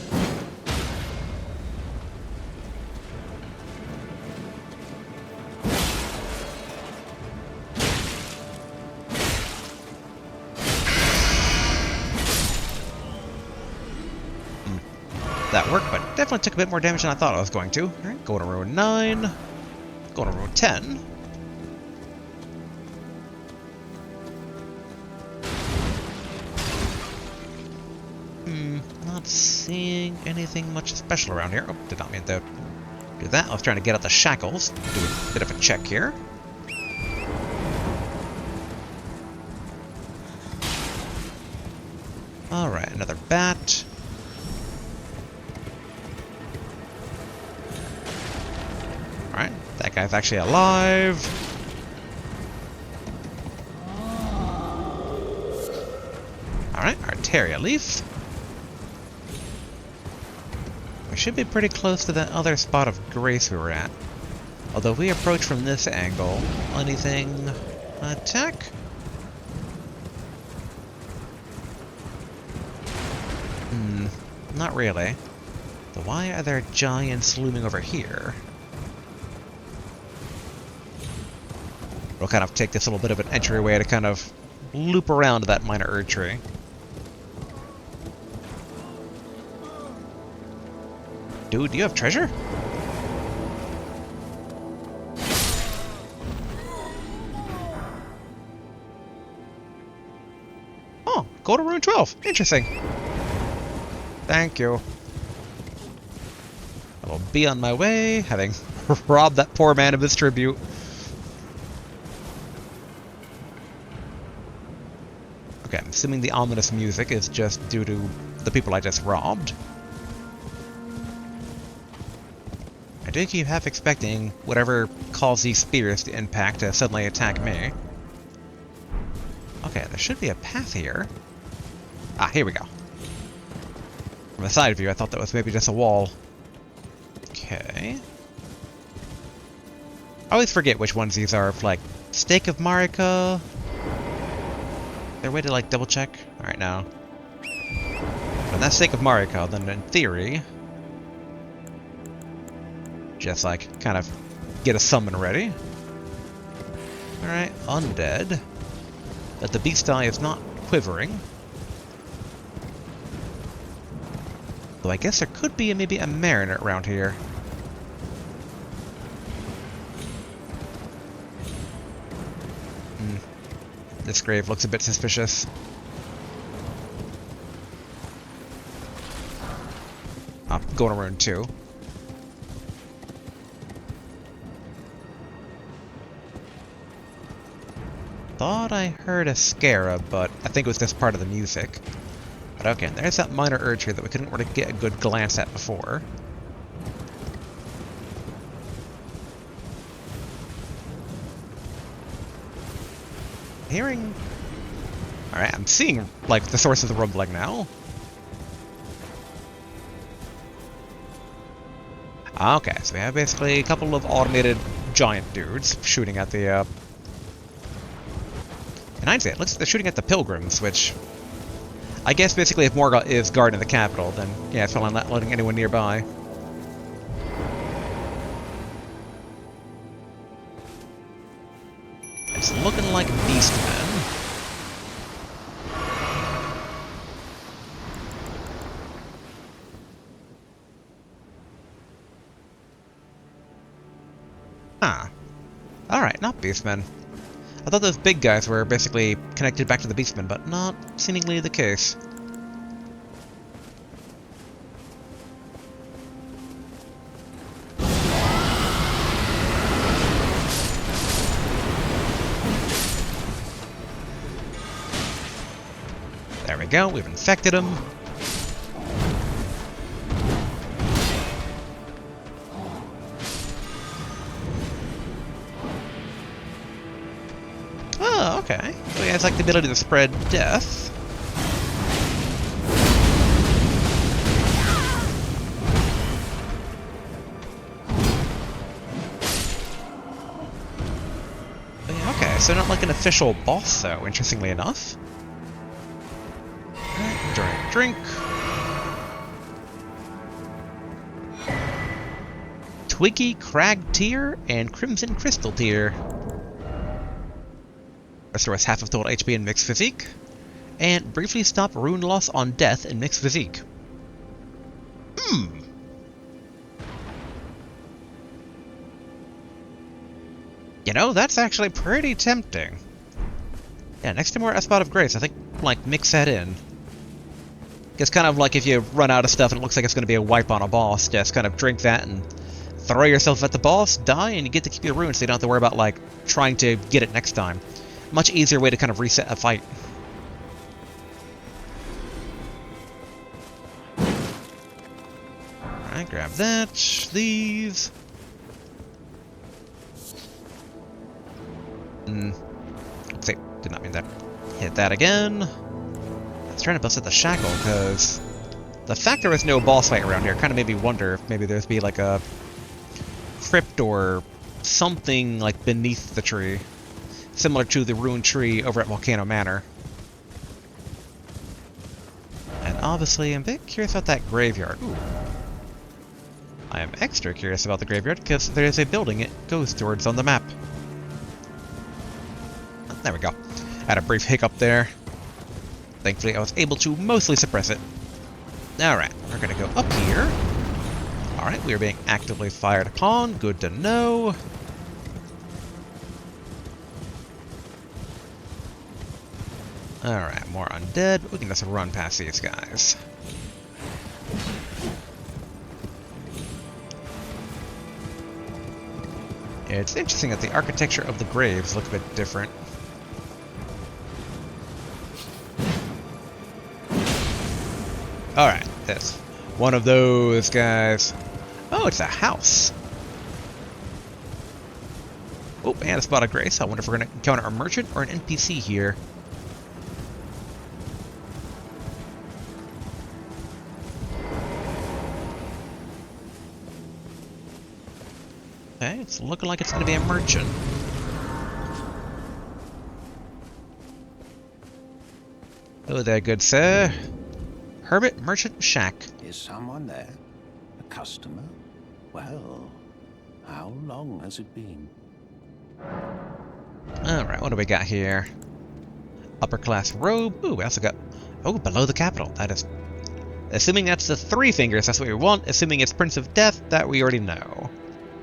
That worked, but definitely took a bit more damage than I thought I was going to. Alright, go to row 9. Go to row 10. Not seeing anything much special around here. Oh, did not mean to do that. I was trying to get out the shackles. Do a bit of a check here. Alright, another bat. Alright, that guy's actually alive. Alright, Arteria Leaf. We should be pretty close to that other spot of grace we were at. Although if we approach from this angle, anything attack? Not really. But why are there giants looming over here? We'll kind of take this little bit of an entryway to kind of loop around that minor Erd tree. Dude, do you have treasure? Oh, go to Rune 12. Interesting. Thank you. I will be on my way, having robbed that poor man of his tribute. Okay, I'm assuming the ominous music is just due to the people I just robbed. I do keep half expecting whatever caused these spears to impact to suddenly attack me. Okay, there should be a path here. Ah, here we go. From the side view, I thought that was maybe just a wall. Okay. I always forget which ones these are. Like, Stake of Marika. Is there a way to, like, double check? Alright, now. When that's Stake of Marika, then in theory... just, like, kind of get a summon ready. Alright, undead. But the beast eye is not quivering. Though I guess there could be maybe a mariner around here. This grave looks a bit suspicious. I'm going around too. Thought I heard a scarab, but I think it was just part of the music. But okay, there's that minor Erd tree that we couldn't really get a good glance at before. Hearing... Alright, I'm seeing, like, the source of the rumbling now. Okay, so we have basically a couple of automated giant dudes shooting at the, In hindsight, it looks like they're shooting at the pilgrims, which... I guess basically if Morgoth is guarding the capital, then yeah, it's probably not letting anyone nearby. It's looking like beastmen. Huh. Alright, not beastmen. I thought those big guys were basically connected back to the beastmen, but not seemingly the case. There we go, we've infected him. Oh, okay. So he has like the ability to spread death. Yeah, okay, so not like an official boss though, interestingly enough. Drink. Twiggy Crag Tier and Crimson Crystal Tier. Restores half of total HP in mixed physique. And briefly stop rune loss on death in mixed physique. You know, that's actually pretty tempting. Yeah, next to more A Spot of Grace, I think, like, mix that in. It's kind of like if you run out of stuff and it looks like it's going to be a wipe on a boss, just kind of drink that and throw yourself at the boss, die, and you get to keep your runes so you don't have to worry about, like, trying to get it next time. Much easier way to kind of reset a fight. Alright, grab that, these. Let's see, did not mean that. Hit that again. I was trying to bust at the shackle, because the fact there was no boss fight around here kind of made me wonder if maybe there'd be like a crypt or something like beneath the tree. Similar to the ruined tree over at Volcano Manor. And obviously, I'm a bit curious about that graveyard. Ooh. I am extra curious about the graveyard because there is a building it goes towards on the map. There we go. Had a brief hiccup there. Thankfully, I was able to mostly suppress it. Alright, we're gonna go up here. Alright, we are being actively fired upon. Good to know. Alright, more undead, but we can just run past these guys. It's interesting that the architecture of the graves look a bit different. Alright, this. One of those guys. Oh, it's a house. Oh, and a Spot of Grace. I wonder if we're going to encounter a merchant or an NPC here. Okay, it's looking like it's going to be a merchant. Hello there, good sir. Hermit Merchant Shack. Is someone there? A customer? Well, how long has it been? Alright, what do we got here? Upper class robe. Ooh, we also got... Oh, below the capital. That is... Assuming that's the three fingers, that's what we want. Assuming it's Prince of Death, that we already know.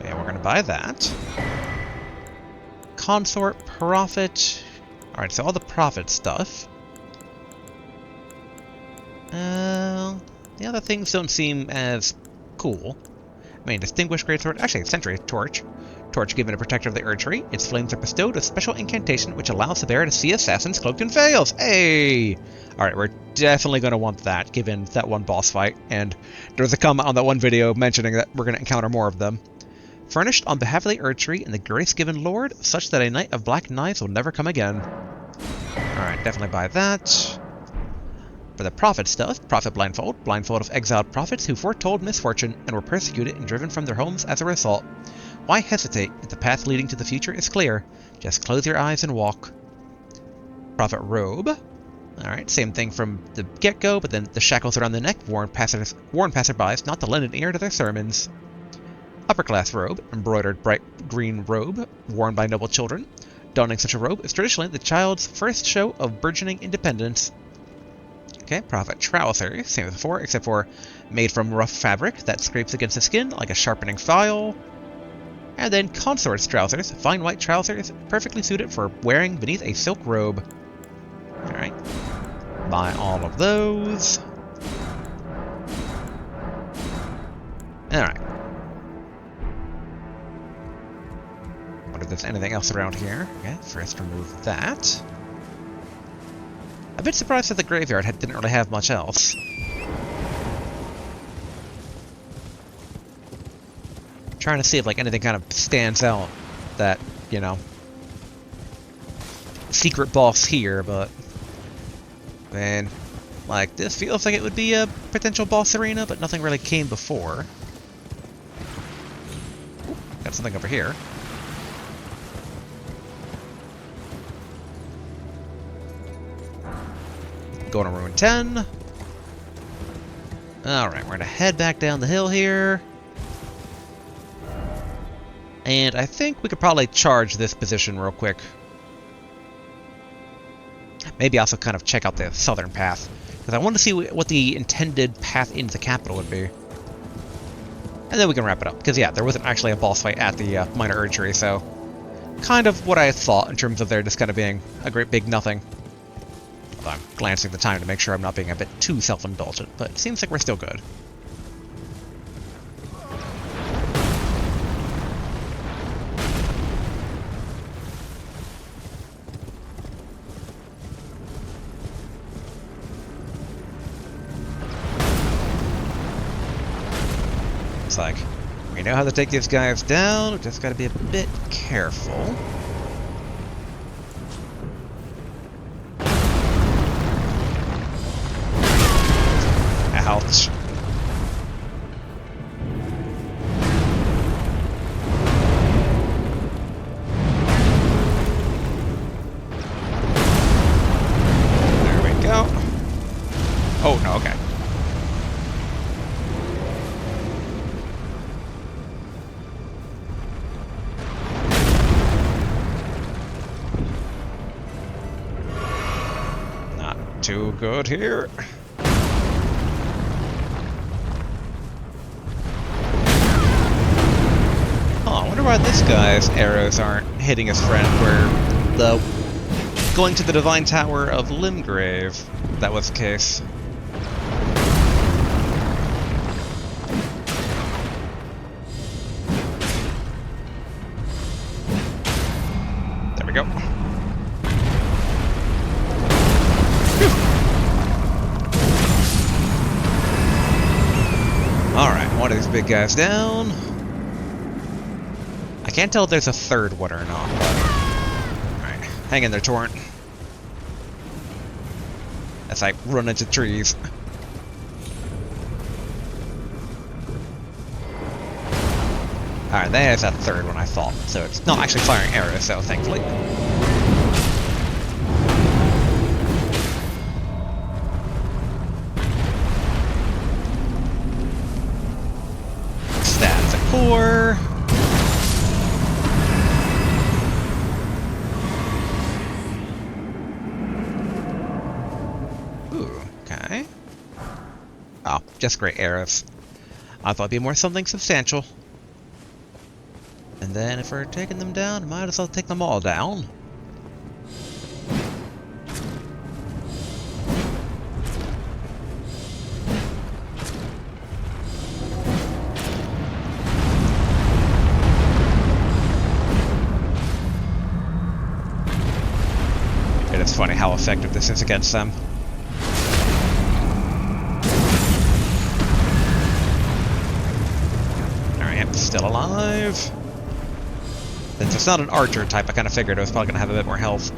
Yeah, we're gonna buy that. Consort, Prophet. Alright, so all the Prophet stuff. The other things don't seem as cool. I mean, Distinguished Greatsword, actually, Sentry Torch. Torch given a protector of the Erd Tree. Its flames are bestowed with special incantation which allows the bearer to see assassins cloaked in veils. Hey! Alright, we're definitely going to want that, given that one boss fight. And there's a comment on that one video mentioning that we're going to encounter more of them. Furnished on behalf of the Erd Tree and the grace-given Lord, such that a night of black knives will never come again. Alright, definitely buy that. For the Prophet stuff, Prophet Blindfold. Blindfold of exiled prophets who foretold misfortune and were persecuted and driven from their homes as a result. Why hesitate if the path leading to the future is clear? Just close your eyes and walk. Prophet Robe. Alright, same thing from the get-go, but then the shackles around the neck warn passerbys not to lend an ear to their sermons. Upper class robe, embroidered bright green robe, worn by noble children. Donning such a robe is traditionally the child's first show of burgeoning independence. Okay, Prophet Trousers, same as before, except for made from rough fabric that scrapes against the skin like a sharpening file. And then consort's trousers, fine white trousers, perfectly suited for wearing beneath a silk robe. Alright. Buy all of those. Alright. Wonder if there's anything else around here. Okay, first remove that. A bit surprised that the graveyard didn't really have much else. Trying to see if like anything kind of stands out that, you know, secret boss here, but then like this feels like it would be a potential boss arena, but nothing really came before. Ooh, got something over here. Going to Ruin 10. Alright, we're gonna head back down the hill here. And I think we could probably charge this position real quick. Maybe also kind of check out the southern path, because I want to see what the intended path into the capital would be. And then we can wrap it up, because yeah, there wasn't actually a boss fight at the minor archery, so kind of what I thought in terms of there just kind of being a great big nothing. Although I'm glancing at the time to make sure I'm not being a bit too self-indulgent, but it seems like we're still good. Like, we know how to take these guys down, we just gotta be a bit careful. Ouch. There we go. Oh, no, okay. Too good here. Oh, I wonder why this guy's arrows aren't hitting his friend, where the going to the Divine Tower of Limgrave, that was the case. There we go. Alright, one of these big guys down. I can't tell if there's a third one or not, but... Alright, hang in there, Torrent. That's like run into trees. Alright, there's that third one I thought. So it's not actually firing arrows, so thankfully. Four. Ooh, okay. Oh, just great arrows. I thought it'd be more something substantial. And then if we're taking them down, I might as well take them all down. It's funny how effective this is against them. Alright, still alive. Since it's not an archer type, I kind of figured it was probably going to have a bit more health.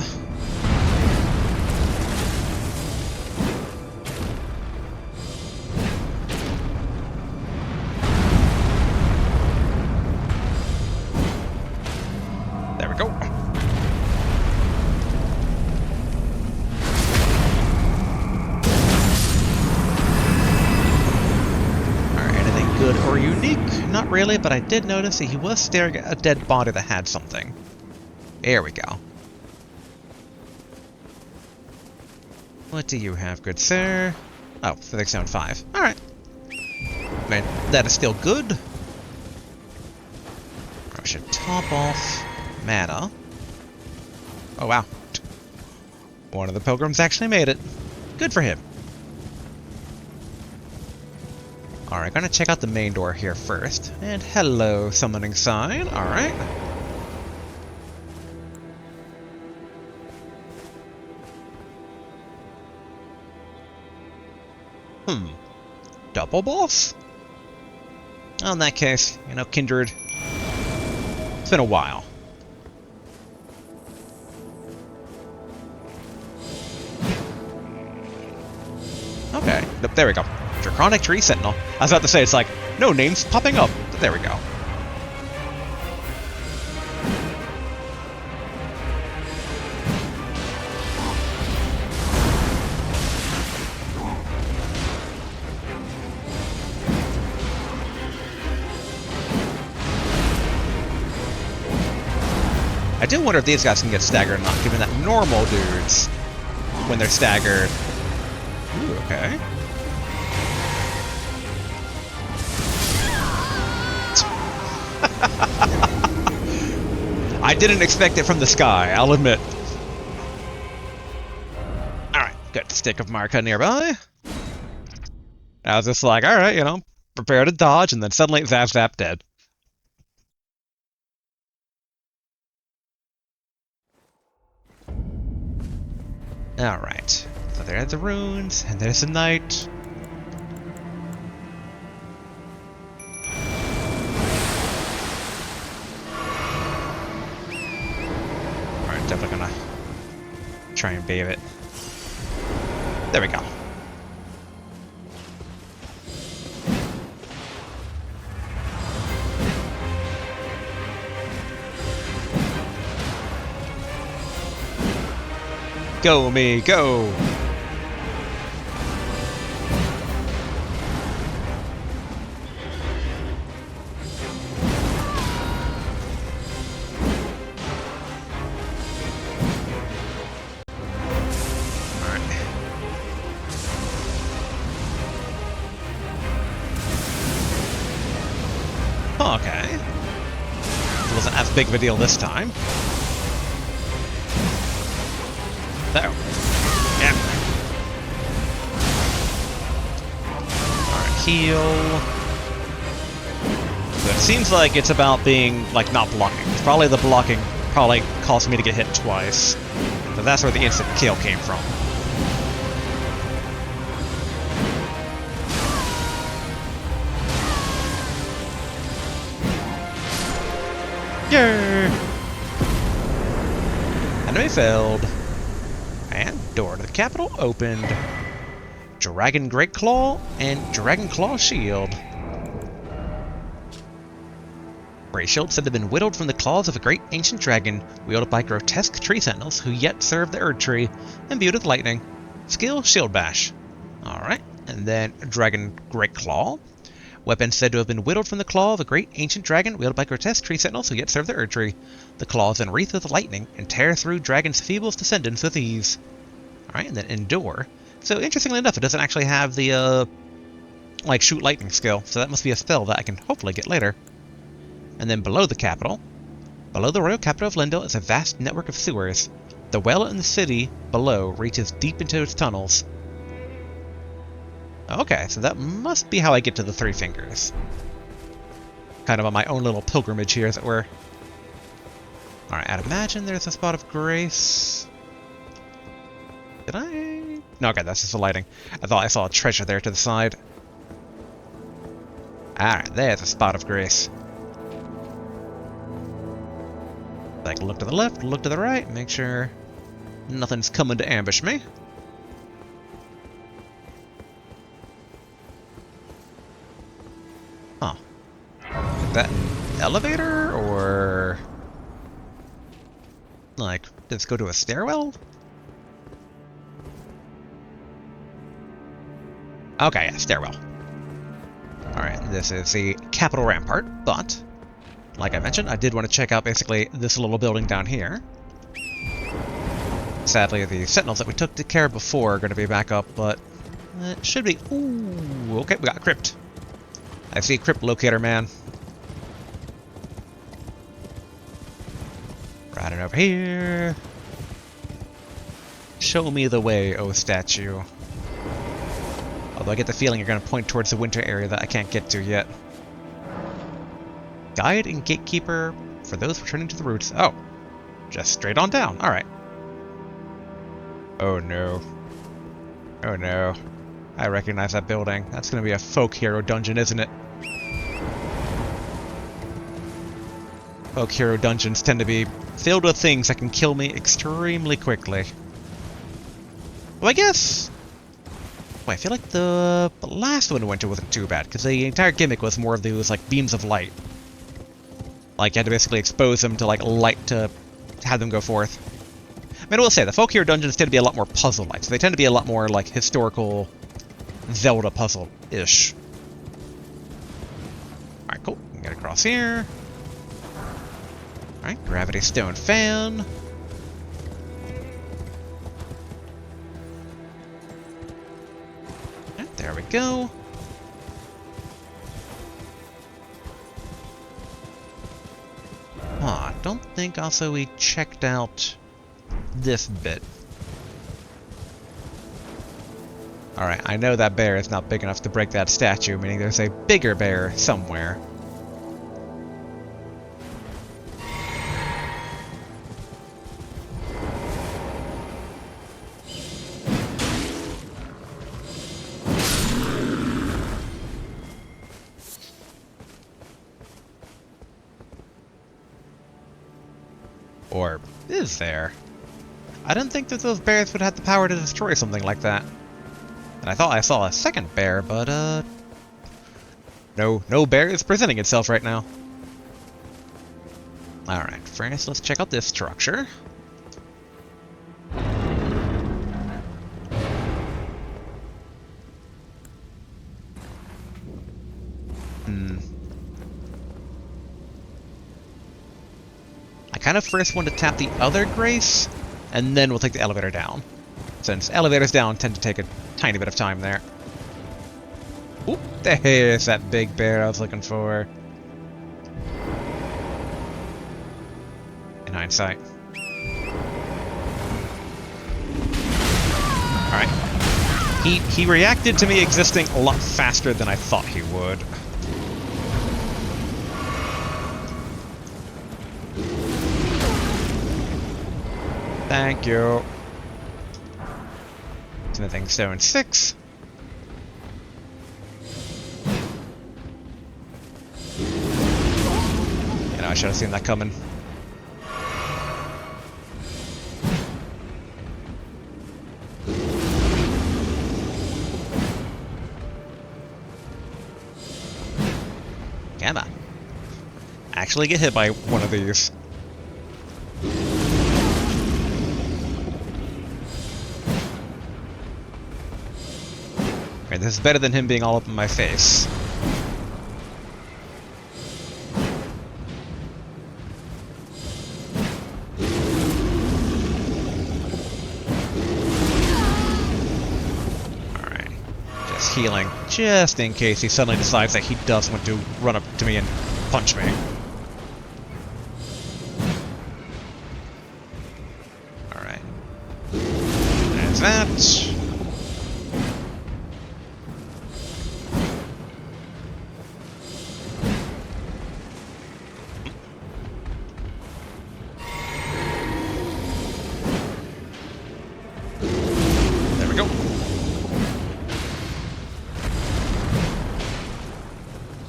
There we go. Good or unique? Not really, but I did notice that he was staring at a dead body that had something. There we go. What do you have, good sir? Oh, Physics Zone 5. Alright. Man, that is still good. should top off mana. Oh wow. One of the pilgrims actually made it. Good for him. Alright, gonna check out the main door here first. And hello, summoning sign. Alright. Double boss? Oh, in that case, you know, Kindred. It's been a while. Okay, there we go. Draconic Tree Sentinel. I was about to say, it's like, no names popping up. But there we go. I do wonder if these guys can get staggered or not, given that normal dudes, when they're staggered... Ooh, okay. I didn't expect it from the sky, I'll admit. Alright, got the stick of Marika nearby. I was just like, alright, you know, prepare to dodge, and then suddenly zap zap dead. Alright, so there's the runes, and there's the knight. Alright, definitely gonna try and bait it. There we go. Go me, go! Okay. It wasn't as big of a deal this time. There. Yeah. Alright, heal. So it seems like it's about being, like, not blocking. Probably the blocking probably caused me to get hit twice. So that's where the instant kill came from. Yeah. Enemy failed. And door to the capital opened. Dragon Great Claw and Dragon Claw Shield. Great shields said to have been whittled from the claws of a great ancient dragon, wielded by grotesque tree sentinels who yet serve the Erd Tree, imbued with lightning. Skill, Shield Bash. Alright, and then Dragon Great Claw. Weapon said to have been whittled from the claw of a great ancient dragon wielded by grotesque tree sentinels who yet serve the Erd Tree. The claws enwreathed with lightning and tear through dragons' feeblest descendants with ease. Alright, and then Endure. So interestingly enough, it doesn't actually have the, like, shoot lightning skill, so that must be a spell that I can hopefully get later. And then below the capital. Below the royal capital of Lindell is a vast network of sewers. The well in the city below reaches deep into its tunnels. Okay, so that must be how I get to the Three Fingers. Kind of on my own little pilgrimage here, as it were. Alright, I'd imagine there's a spot of grace. Did I? No, okay, that's just the lighting. I thought I saw a treasure there to the side. Alright, there's a spot of grace. Like, look to the left, look to the right, make sure nothing's coming to ambush me. Huh. Is that an elevator, or... like, does it go to a stairwell? Okay, yeah, stairwell. Alright, this is the Capital Rampart, but... like I mentioned, I did want to check out basically this little building down here. Sadly, the sentinels that we took care of before are going to be back up, but it should be... ooh, okay, we got a crypt. I see Crypt Locator Man. And over here. Show me the way, oh statue. Although I get the feeling you're going to point towards the winter area that I can't get to yet. Guide and gatekeeper for those returning to the roots. Oh, just straight on down. Alright. Oh no. Oh no. I recognize that building. That's going to be a folk hero dungeon, isn't it? Folk hero dungeons tend to be filled with things that can kill me extremely quickly. Well, I guess... Well, I feel like the last one we went to wasn't too bad, because the entire gimmick was more of those, like, beams of light. Like, you had to basically expose them to, like, light to have them go forth. I mean, I will say, the folk hero dungeons tend to be a lot more puzzle-like, so they tend to be a lot more, like, historical Zelda puzzle-ish. Alright, cool. We can get across here. Alright, gravity stone fan. Alright, there we go. I don't think also we checked out this bit. Alright, I know that bear is not big enough to break that statue, meaning there's a bigger bear somewhere. Or is there? I didn't think that those bears would have the power to destroy something like that. And I thought I saw a second bear, but no bear is presenting itself right now. Alright, first let's check out this structure. I kind of first want to tap the other grace, and then we'll take the elevator down. Since elevators down tend to take a tiny bit of time there. Oop, there's that big bear I was looking for. In hindsight. Alright. He reacted to me existing a lot faster than I thought he would. Thank you. Smithing stone 6. You know, I should have seen that coming. Come on. Actually get hit by one of these. This is better than him being all up in my face. Alright. Just healing, just in case he suddenly decides that he does want to run up to me and punch me. Alright. There's that.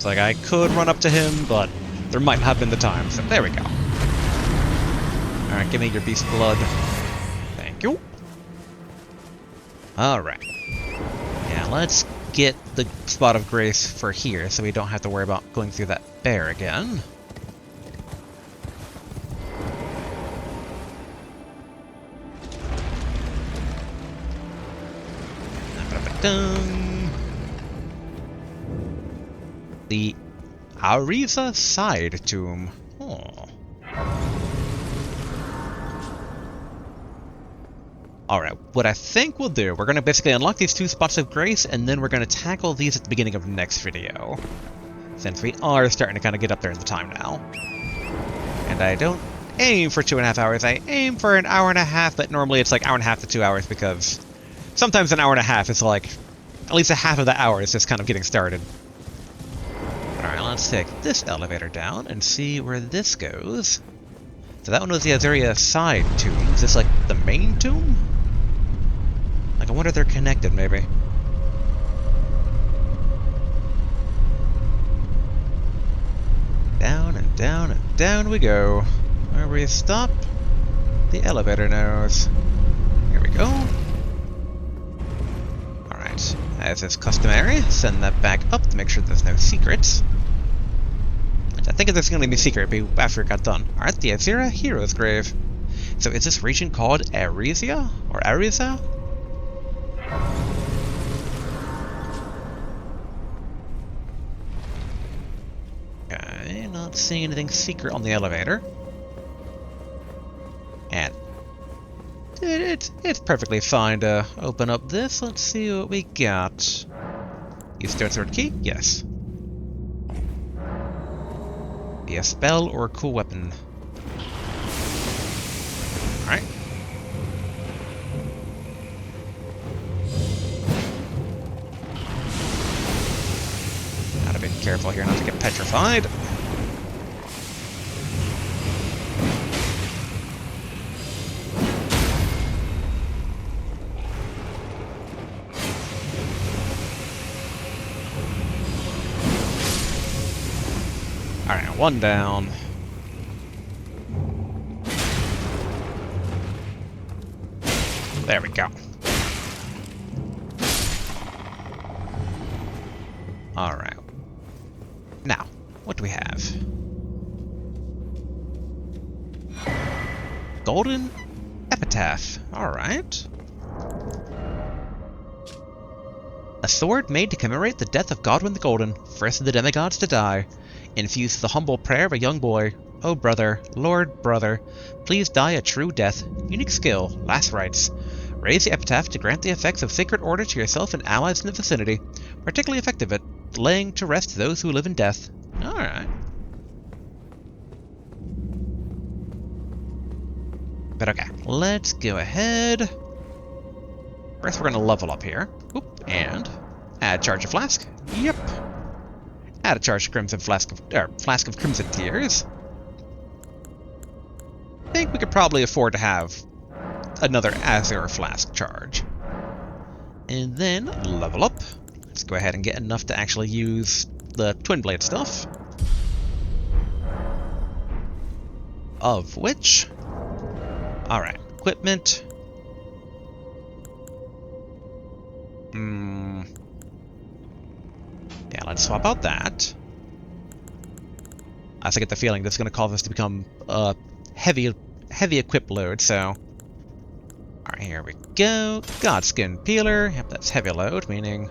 Like, I could run up to him, but there might not have been the time, so there we go. Alright, give me your beast blood. Thank you. Alright. Yeah, let's get the spot of grace for here, so we don't have to worry about going through that bear again. The Ariza Side Tomb. Oh. Alright, what I think we'll do, we're going to basically unlock these 2 spots of grace, and then we're going to tackle these at the beginning of next video. Since we are starting to kind of get up there in the time now. And I don't aim for 2.5 hours. I aim for an hour and a half, but normally it's like hour and a half to 2 hours because sometimes an hour and a half is like at least a half of the hour is just kind of getting started. Alright, let's take this elevator down and see where this goes. So that one was the Azaria side tomb. Is this like the main tomb? Like, I wonder if they're connected, maybe. Down and down and down we go. Where we stop, the elevator knows. Here we go. Alright, as is customary, send that back up to make sure there's no secrets. I think there's going to be a secret after it got done. Alright, the Azira Hero's Grave. So is this region called Arisia? Or Arisa? Okay, not seeing anything secret on the elevator. And it's perfectly fine to open up this. Let's see what we got. Use stone sword key? Yes. Be a spell or a cool weapon. Alright. Gotta be careful here not to get petrified. Alright, one down. There we go. Alright. Now, what do we have? Golden Epitaph. Alright. A sword made to commemorate the death of Godwyn the Golden, first of the demigods to die. Infused with the humble prayer of a young boy. Oh brother, Lord brother, please die a true death. Unique skill, last rites. Raise the epitaph to grant the effects of sacred order to yourself and allies in the vicinity. Particularly effective at laying to rest those who live in death. Alright. But okay, let's go ahead. First we're going to level up here. Oop, and add charge of flask. Yep. Add a charge of crimson flask of crimson tears. I think we could probably afford to have another Azure flask charge. And then level up. Let's go ahead and get enough to actually use the twin blade stuff. Of which, alright, equipment. Yeah, let's swap out that. I also get the feeling that's going to cause us to become heavy equip load, so... Alright, here we go. Godskin Peeler. Yep, that's heavy load, meaning...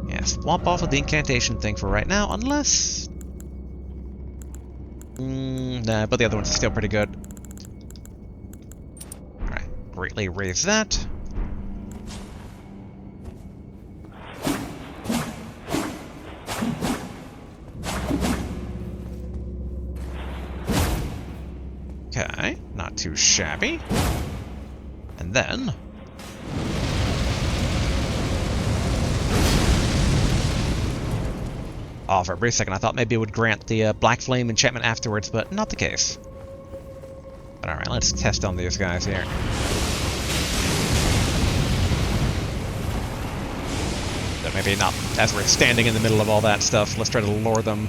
Yeah, swap off of the incantation thing for right now, unless... Nah, but the other ones are still pretty good. Alright, greatly raise that. Okay, not too shabby. And then... Oh, for a brief second I thought maybe it would grant the Black Flame enchantment afterwards, but not the case. But alright, let's test on these guys here. So maybe not as we're standing in the middle of all that stuff. Let's try to lure them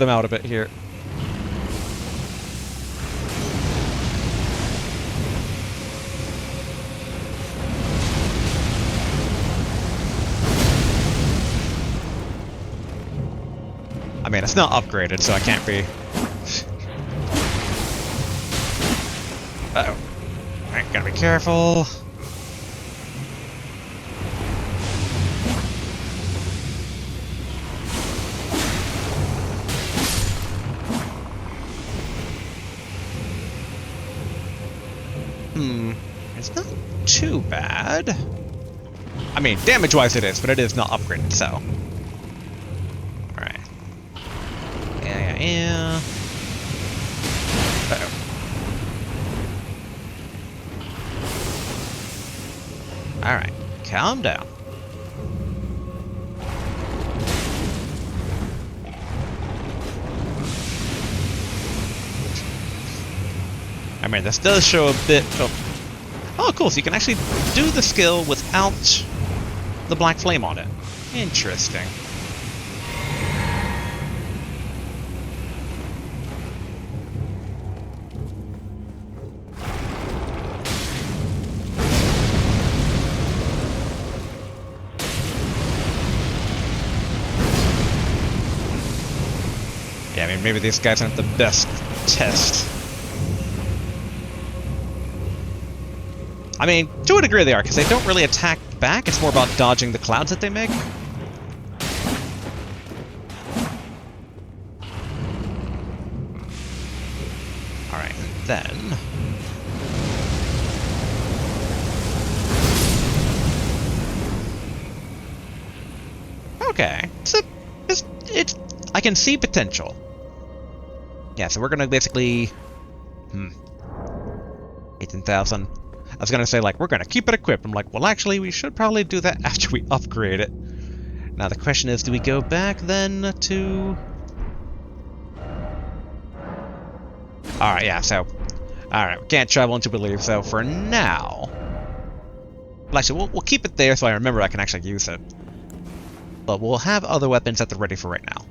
out a bit here. I mean, it's not upgraded, so I can't be... Uh-oh. Alright, gotta be careful. It's not too bad. I mean, damage-wise it is, but it is not upgraded, so... Yeah. Uh-oh. calm down. I mean, this does show a bit of... Oh, cool, so you can actually do the skill without the black flame on it. Interesting. Yeah, I mean, maybe these guys aren't the best test. I mean, to a degree they are, because they don't really attack back. It's more about dodging the clouds that they make. Alright, then... Okay, so it's I can see potential. Yeah, so we're gonna basically... 18,000. I was gonna say, like, we're gonna keep it equipped. I'm like, well, actually, we should probably do that after we upgrade it. Now, the question is, do we go back then to... Alright, yeah, so... Alright, we can't travel until we leave, so for now... Well, actually, we'll keep it there so I remember I can actually use it. But we'll have other weapons at the ready for right now.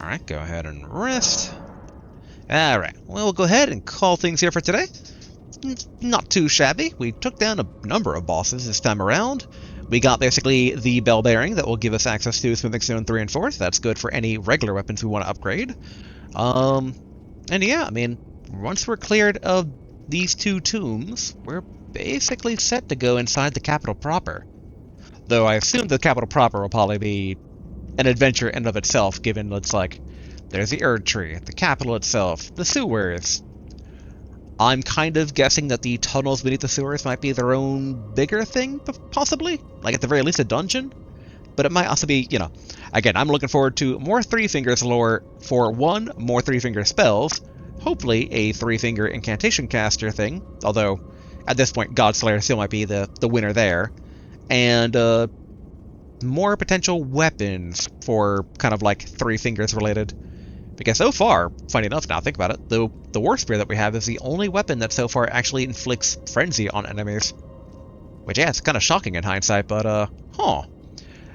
Alright, go ahead and rest. Alright, well, we'll go ahead and call things here for today. Not too shabby. We took down a number of bosses this time around. We got basically the bell bearing that will give us access to Smithing Stone 3 and 4. That's good for any regular weapons we want to upgrade. And yeah, I mean, once we're cleared of these two tombs, we're basically set to go inside the capital proper. Though I assume the capital proper will probably be an adventure in and of itself, given it's like, there's the Erd Tree, the capital itself, the sewers. I'm kind of guessing that the tunnels beneath the sewers might be their own bigger thing, possibly? Like, at the very least, a dungeon? But it might also be, you know... Again, I'm looking forward to more Three Fingers lore for, one, more Three Finger spells, hopefully a Three Finger incantation caster thing, although, at this point, Godslayer still might be the winner there, and, more potential weapons for kind of, like, Three Fingers related. Because so far, funny enough now, think about it, the War Spear that we have is the only weapon that so far actually inflicts frenzy on enemies. Which, yeah, it's kind of shocking in hindsight, but, huh.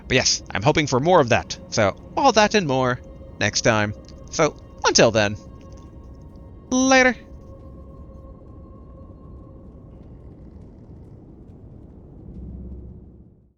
But yes, I'm hoping for more of that. So, all that and more next time. So, until then, later.